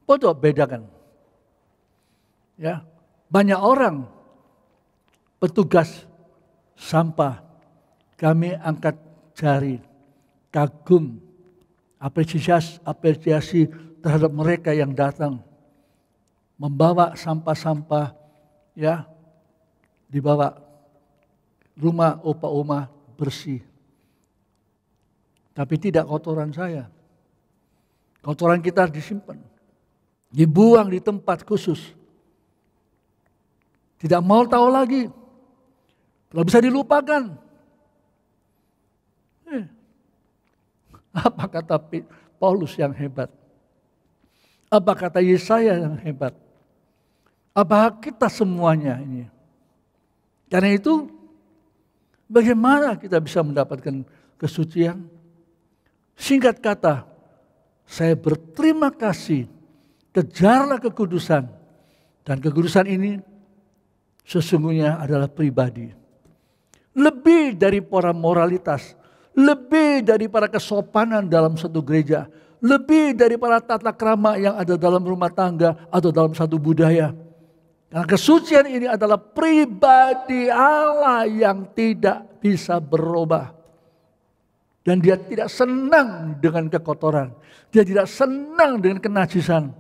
Bodoh bedakan. Ya, banyak orang petugas sampah, kami angkat jari, kagum, apresiasi terhadap mereka yang datang membawa sampah-sampah, ya, dibawa rumah opa oma bersih. Tapi tidak kotoran saya. Kotoran kita disimpan, dibuang di tempat khusus. Tidak mau tahu lagi. Kalau bisa dilupakan. Apa kata Paulus yang hebat? Apa kata Yesaya yang hebat? Apa kita semuanya ini? Karena itu, bagaimana kita bisa mendapatkan kesucian? Singkat kata, saya berterima kasih, kejarlah kekudusan. Dan kekudusan ini sesungguhnya adalah pribadi. Lebih dari para moralitas, lebih dari para kesopanan dalam satu gereja, lebih dari para tata krama yang ada dalam rumah tangga atau dalam satu budaya. Karena kesucian ini adalah pribadi Allah yang tidak bisa berubah. Dan dia tidak senang dengan kekotoran. Dia tidak senang dengan kenajisan.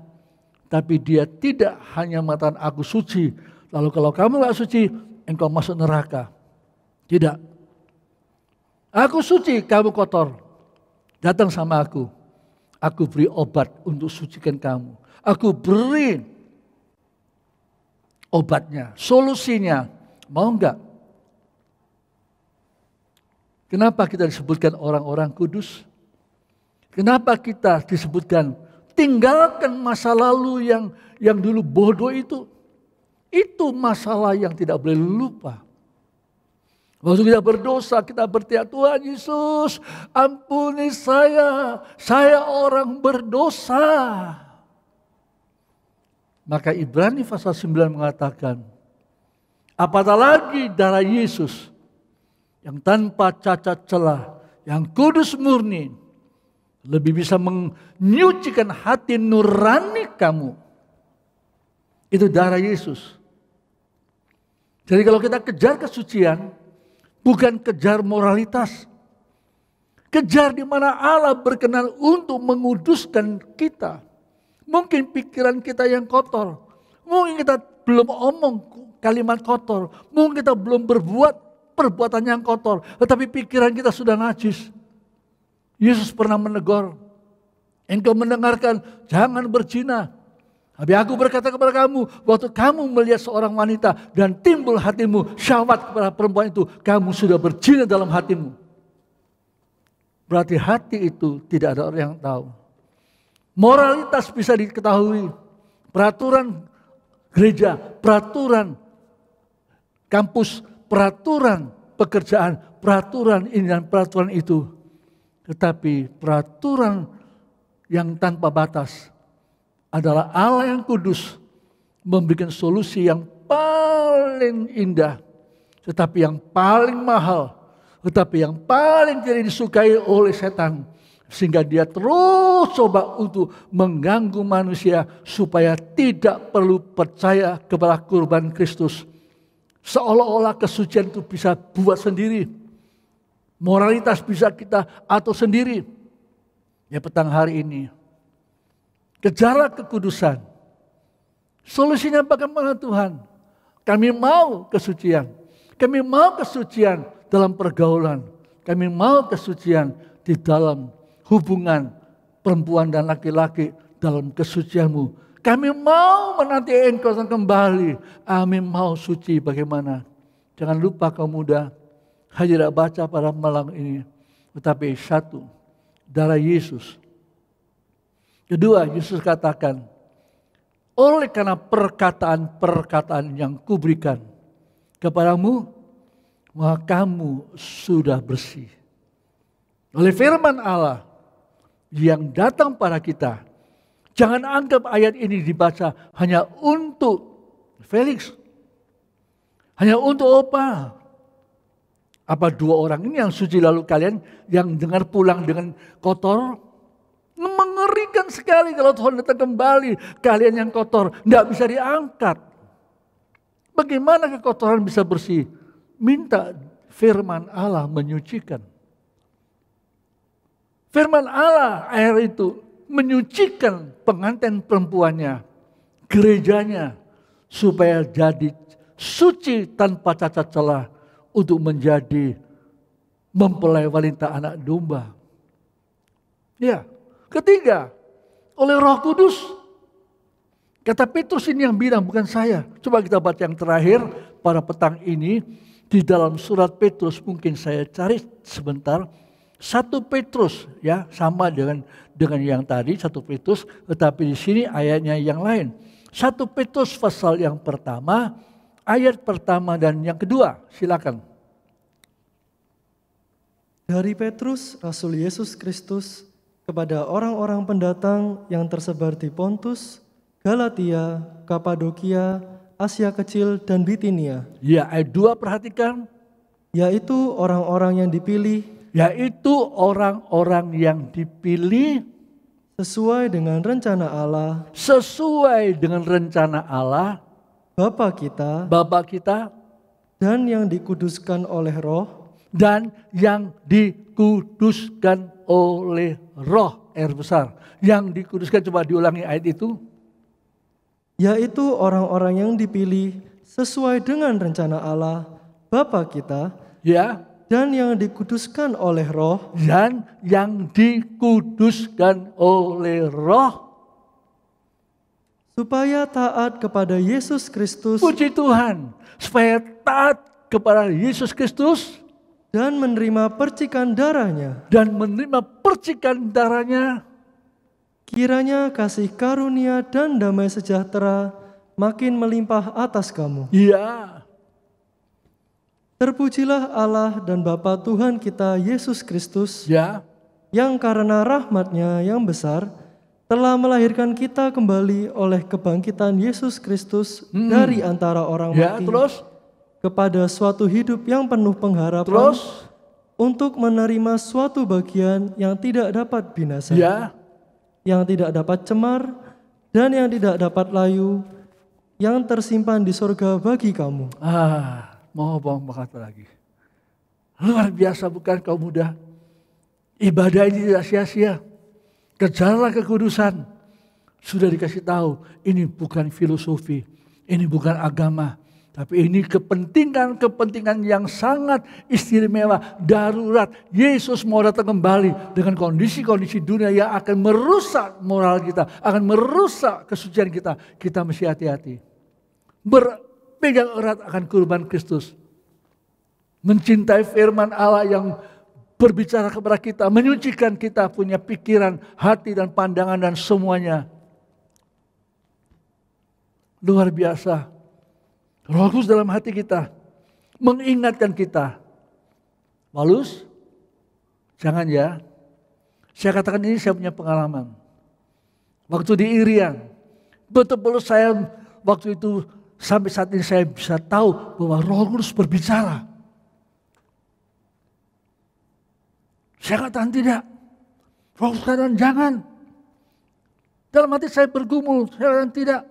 Tapi dia tidak hanya mengatakan aku suci. Lalu kalau kamu gak suci, engkau masuk neraka. Tidak. Aku suci, kamu kotor. Datang sama aku. Aku beri obat untuk sucikan kamu. Aku beri obatnya, solusinya. Mau enggak? Kenapa kita disebutkan orang-orang kudus? Kenapa kita disebutkan tinggalkan masa lalu yang dulu bodoh itu? Itu masalah yang tidak boleh lupa. Waktu kita berdosa, kita berteriak, Tuhan Yesus, ampuni saya orang berdosa. Maka Ibrani pasal 9 mengatakan, apatah lagi darah Yesus yang tanpa cacat celah, yang kudus murni, lebih bisa menyucikan hati nurani kamu. Itu darah Yesus. Jadi kalau kita kejar kesucian, bukan kejar moralitas. Kejar di mana Allah berkenan untuk menguduskan kita. Mungkin pikiran kita yang kotor. Mungkin kita belum omong kalimat kotor. Mungkin kita belum berbuat perbuatan yang kotor, tetapi pikiran kita sudah najis. Yesus pernah menegur, engkau mendengarkan jangan berzina. Tapi aku berkata kepada kamu, waktu kamu melihat seorang wanita dan timbul hatimu syahwat kepada perempuan itu, kamu sudah berzina dalam hatimu. Berarti hati itu tidak ada orang yang tahu. Moralitas bisa diketahui, peraturan gereja, peraturan kampus, peraturan pekerjaan, peraturan ini dan peraturan itu. Tetapi peraturan yang tanpa batas adalah Allah yang kudus memberikan solusi yang paling indah. Tetapi yang paling mahal, Tetapi yang paling tidak disukai oleh setan, sehingga dia terus coba untuk mengganggu manusia supaya tidak perlu percaya kepada kurban Kristus. Seolah-olah kesucian itu bisa buat sendiri. Moralitas bisa kita atur sendiri. Ya, petang hari ini, kejarlah kekudusan. Solusinya bagaimana Tuhan? Kami mau kesucian. Kami mau kesucian dalam pergaulan. Kami mau kesucian di dalam hubungan perempuan dan laki-laki dalam kesucianmu. Kami mau menanti Engkau kembali. Kami mau suci bagaimana? Jangan lupa kaum muda, hanya tidak baca pada malam ini. Tetapi satu, darah Yesus. Kedua, Yesus katakan, oleh karena perkataan-perkataan yang kuberikan kepadamu, maka kamu sudah bersih. Oleh firman Allah yang datang pada kita, jangan anggap ayat ini dibaca hanya untuk Felix, hanya untuk Opa. Apa dua orang ini yang suci lalu kalian yang dengar pulang dengan kotor? Mengerikan sekali kalau Tuhan datang kembali, kalian yang kotor tidak bisa diangkat. Bagaimana kekotoran bisa bersih? Minta firman Allah menyucikan. Firman Allah air itu menyucikan pengantin perempuannya, gerejanya, supaya jadi suci tanpa cacat celah untuk menjadi mempelai wanita anak domba. Ya, ketiga, oleh Roh Kudus. Kata Petrus ini yang bilang, bukan saya. Coba kita baca yang terakhir pada petang ini di dalam surat Petrus, mungkin saya cari sebentar. 1 Petrus ya, sama dengan yang tadi 1 Petrus, tetapi di sini ayatnya yang lain. 1 Petrus pasal yang pertama, ayat pertama dan yang kedua. Silakan. Dari Petrus, Rasul Yesus Kristus, kepada orang-orang pendatang yang tersebar di Pontus, Galatia, Kapadokia, Asia Kecil, dan Bitinia. Ya, ayat 2 perhatikan. Yaitu orang-orang yang dipilih. Yaitu orang-orang yang dipilih. Sesuai dengan rencana Allah. Sesuai dengan rencana Allah. Bapa kita. Bapa kita. Dan yang dikuduskan oleh Roh. Dan yang dikuduskan oleh Roh. R besar. Yang dikuduskan, coba diulangi ayat itu. Yaitu orang-orang yang dipilih sesuai dengan rencana Allah, Bapa kita. Ya. Dan yang dikuduskan oleh Roh. Dan yang dikuduskan oleh Roh. Supaya taat kepada Yesus Kristus. Puji Tuhan. Supaya taat kepada Yesus Kristus. Dan menerima percikan darahnya. Dan menerima percikan darahnya. Kiranya kasih karunia dan damai sejahtera makin melimpah atas kamu. Iya. Terpujilah Allah dan Bapa Tuhan kita Yesus Kristus. Ya. Yang karena rahmat-Nya yang besar telah melahirkan kita kembali oleh kebangkitan Yesus Kristus dari antara orang mati. Terus? Kepada suatu hidup yang penuh pengharapan. Terus? Untuk menerima suatu bagian yang tidak dapat binasa. Ya. Yang tidak dapat cemar dan yang tidak dapat layu, yang tersimpan di surga bagi kamu. Mau berkata lagi. Luar biasa bukan kaum muda? Ibadah ini tidak sia-sia. Kejarlah kekudusan. Sudah dikasih tahu, ini bukan filosofi, ini bukan agama. Tapi ini kepentingan yang sangat istimewa, darurat. Yesus mau datang kembali dengan kondisi-kondisi dunia yang akan merusak moral kita, akan merusak kesucian kita. Kita mesti hati-hati. Berpegang erat akan kurban Kristus. Mencintai firman Allah yang berbicara kepada kita, menyucikan kita punya pikiran, hati dan pandangan dan semuanya. Luar biasa. Roh Kudus dalam hati kita mengingatkan kita. Malus, jangan ya. Saya katakan ini saya punya pengalaman. Waktu di Irian, betul-betul saya waktu itu sampai saat ini saya bisa tahu bahwa Roh Kudus berbicara. Saya katakan tidak. Roh katakan jangan. Dalam hati saya bergumul, saya katakan tidak.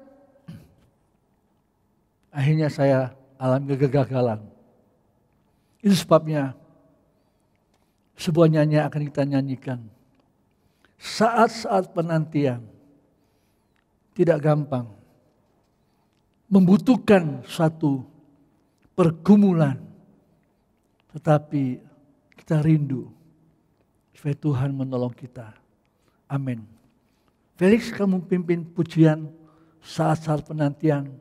Akhirnya saya alami kegagalan. Itu sebabnya sebuah nyanyian akan kita nyanyikan. Saat-saat penantian tidak gampang. Membutuhkan suatu pergumulan. Tetapi kita rindu supaya Tuhan menolong kita. Amin. Felix, kamu pimpin pujian saat-saat penantian.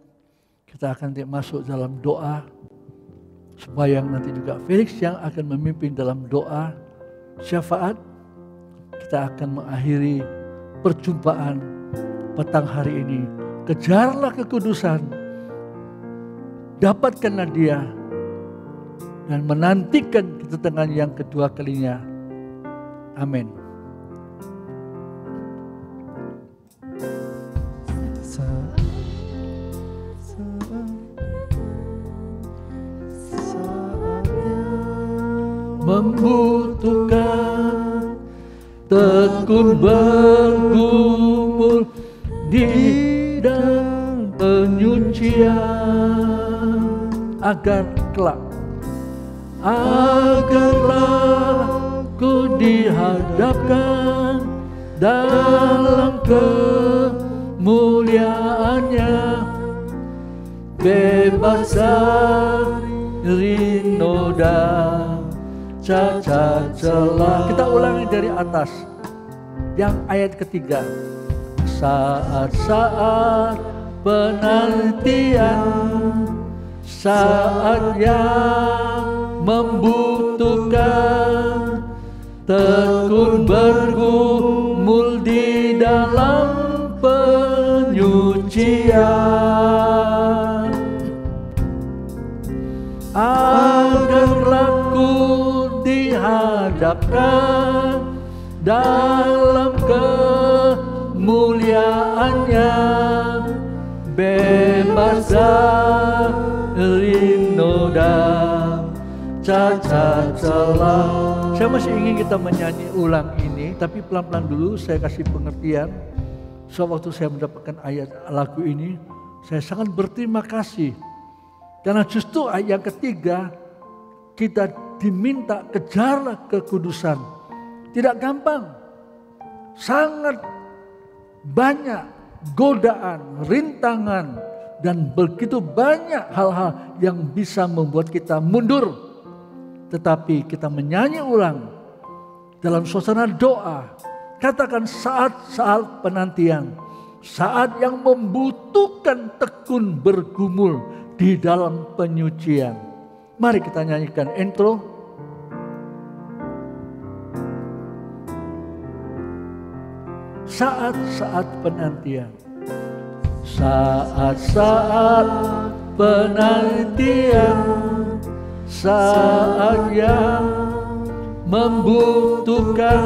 Kita akan masuk dalam doa. Supaya nanti juga Felix yang akan memimpin dalam doa syafaat. Kita akan mengakhiri perjumpaan petang hari ini. Kejarlah kekudusan. Dapatkanlah dia. Dan menantikan kedatangan yang kedua kalinya. Amin. Membutuhkan tekun bergumul di dalam penyucian agarlah ku dihadapkan dalam kemuliaannya, bebas dari noda cacat celah. Kita ulangi dari atas. Yang ayat ketiga. Saat-saat penantian, saat yang membutuhkan tekun bergumul di dalam penyucian, agarlah ku dihadapkan dalam kemuliaannya, bebas dari noda cacat celah. Saya masih ingin kita menyanyi ulang ini, tapi pelan-pelan dulu saya kasih pengertian. Sewaktu saya mendapatkan ayat lagu ini, saya sangat berterima kasih. Karena justru ayat yang ketiga, kita diminta kejarlah kekudusan. Tidak gampang. Sangat banyak godaan, rintangan, dan begitu banyak hal-hal yang bisa membuat kita mundur. Tetapi kita menyanyi ulang dalam suasana doa. Katakan saat-saat penantian, saat yang membutuhkan tekun bergumul di dalam penyucian. Mari kita nyanyikan intro. Saat-saat penantian. Saat-saat penantian, saat yang membutuhkan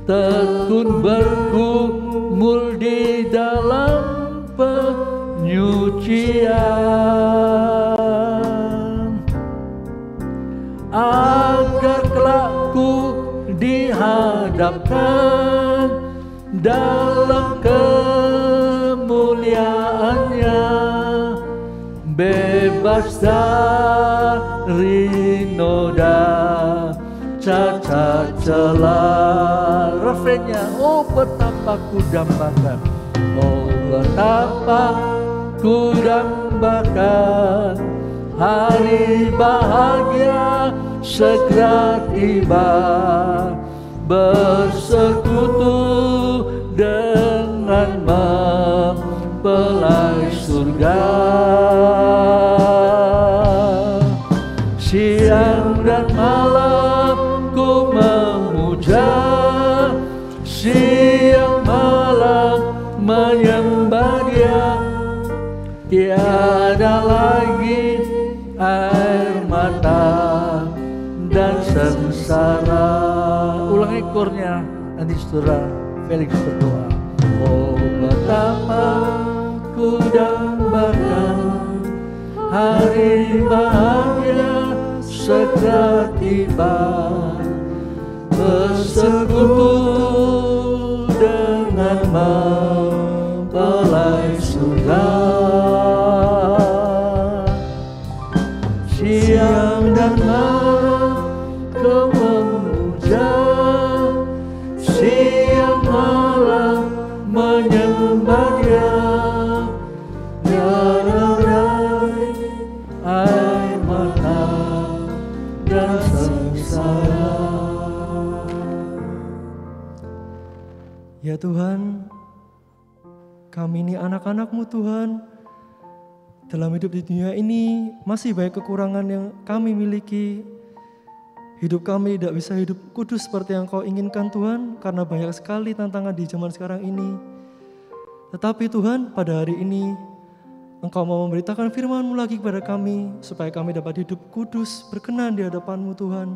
tekun bergumul di dalam penyucian, agar kelak ku dihadapkan dalam kemuliaannya, bebas dari noda cacat celah. Refrennya, oh betapa ku dambakan, oh betapa ku dambakan, hari bahagia segera tiba, bersekutu dengan mempelai surga. Siang dan malam ku memuja, siang malam menyembah Dia. Tiada lagi air mata dan sengsara. Ulangi kornya, nanti saudara Felix berdoa. Oh betapa ku dambakan, hari bahagia segera tiba, bersekutu dengan mempelai surga. Siang dan malam kau memuja, siang malam menyembah Dia. Derai air mata dan sengsara. Ya Tuhan, kami ini anak-anak-Mu Tuhan. Dalam hidup di dunia ini masih banyak kekurangan yang kami miliki. Hidup kami tidak bisa hidup kudus seperti yang Kau inginkan Tuhan, karena banyak sekali tantangan di zaman sekarang ini. Tetapi Tuhan, pada hari ini Engkau mau memberitakan firman-Mu lagi kepada kami, supaya kami dapat hidup kudus, berkenan di hadapan-Mu Tuhan.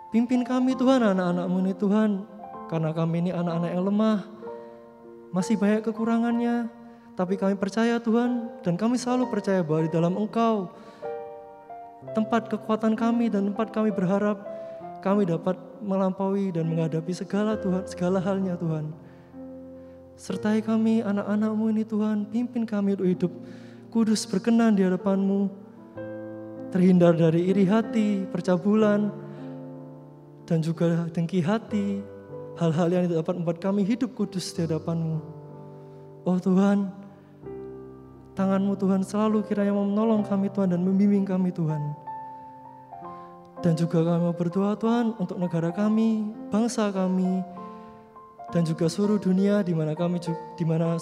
Pimpin kami Tuhan, anak-anak-Mu ini Tuhan, karena kami ini anak-anak yang lemah, masih banyak kekurangannya. Tapi kami percaya Tuhan, dan kami selalu percaya bahwa di dalam Engkau, tempat kekuatan kami dan tempat kami berharap, kami dapat melampaui dan menghadapi segala Tuhan, segala halnya Tuhan. Sertai kami anak-anak-Mu ini Tuhan, pimpin kami untuk hidup kudus berkenan di hadapan-Mu, terhindar dari iri hati, percabulan, dan juga dengki hati, hal-hal yang tidak dapat membuat kami hidup kudus di hadapan-Mu. Oh Tuhan, tangan-Mu Tuhan selalu kiranya mau menolong kami Tuhan dan membimbing kami Tuhan. Dan juga kami mau berdoa Tuhan untuk negara kami, bangsa kami, dan juga seluruh dunia di mana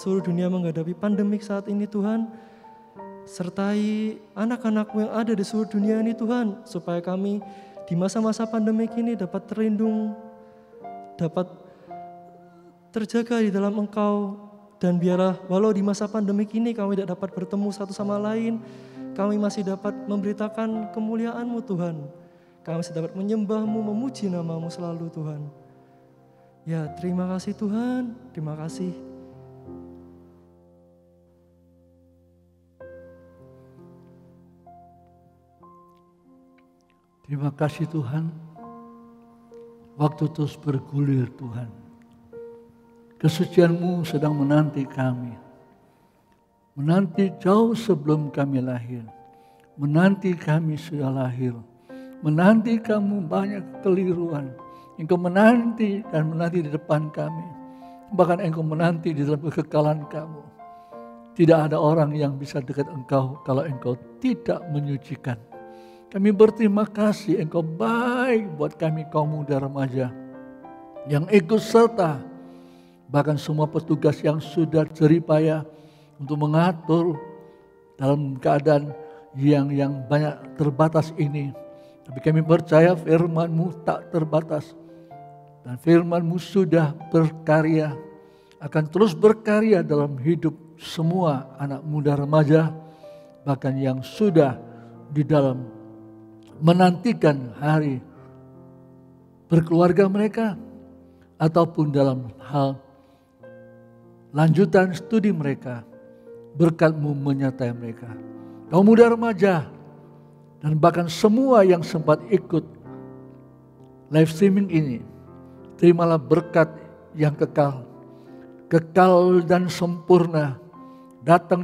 seluruh dunia menghadapi pandemik saat ini Tuhan. Sertai anak-anak-Mu yang ada di seluruh dunia ini Tuhan, supaya kami di masa-masa pandemik ini dapat terlindung, dapat terjaga di dalam Engkau. Dan biarlah walau di masa pandemik ini kami tidak dapat bertemu satu sama lain, kami masih dapat memberitakan kemuliaan-Mu Tuhan. Kami masih dapat menyembah-Mu, memuji nama-Mu selalu Tuhan. Ya, terima kasih Tuhan, terima kasih. Terima kasih Tuhan. Waktu terus bergulir Tuhan. Kesucian-Mu sedang menanti kami. Menanti jauh sebelum kami lahir. Menanti kami sudah lahir. Menanti kamu banyak kekeliruan. Engkau menanti dan menanti di depan kami. Bahkan Engkau menanti di dalam kekekalan kamu. Tidak ada orang yang bisa dekat Engkau kalau Engkau tidak menyucikan. Kami berterima kasih Engkau baik buat kami kaum muda remaja yang ikut serta, bahkan semua petugas yang sudah jeripaya untuk mengatur dalam keadaan yang banyak terbatas ini. Tapi kami percaya firman-Mu tak terbatas. Dan firman-Mu sudah berkarya, akan terus berkarya dalam hidup semua anak muda remaja, bahkan yang sudah di dalam menantikan hari berkeluarga mereka, ataupun dalam hal lanjutan studi mereka. Berkat-Mu menyertai mereka. Kaum muda remaja dan bahkan semua yang sempat ikut live streaming ini, terimalah berkat yang kekal. Kekal dan sempurna.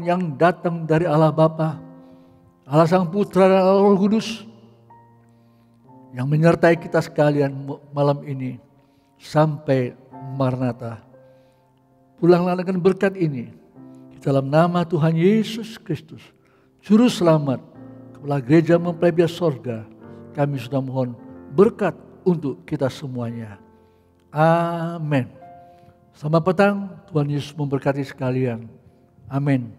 Yang datang dari Allah Bapa, Allah Sang Putra dan Allah Roh Kudus, yang menyertai kita sekalian malam ini sampai Maranatha. Pulanglah dengan berkat ini dalam nama Tuhan Yesus Kristus, Juru Selamat, Kepala Gereja Mempelai Biak Sorga. Kami sudah mohon berkat untuk kita semuanya. Amin. Selamat petang, Tuhan Yesus memberkati sekalian. Amin.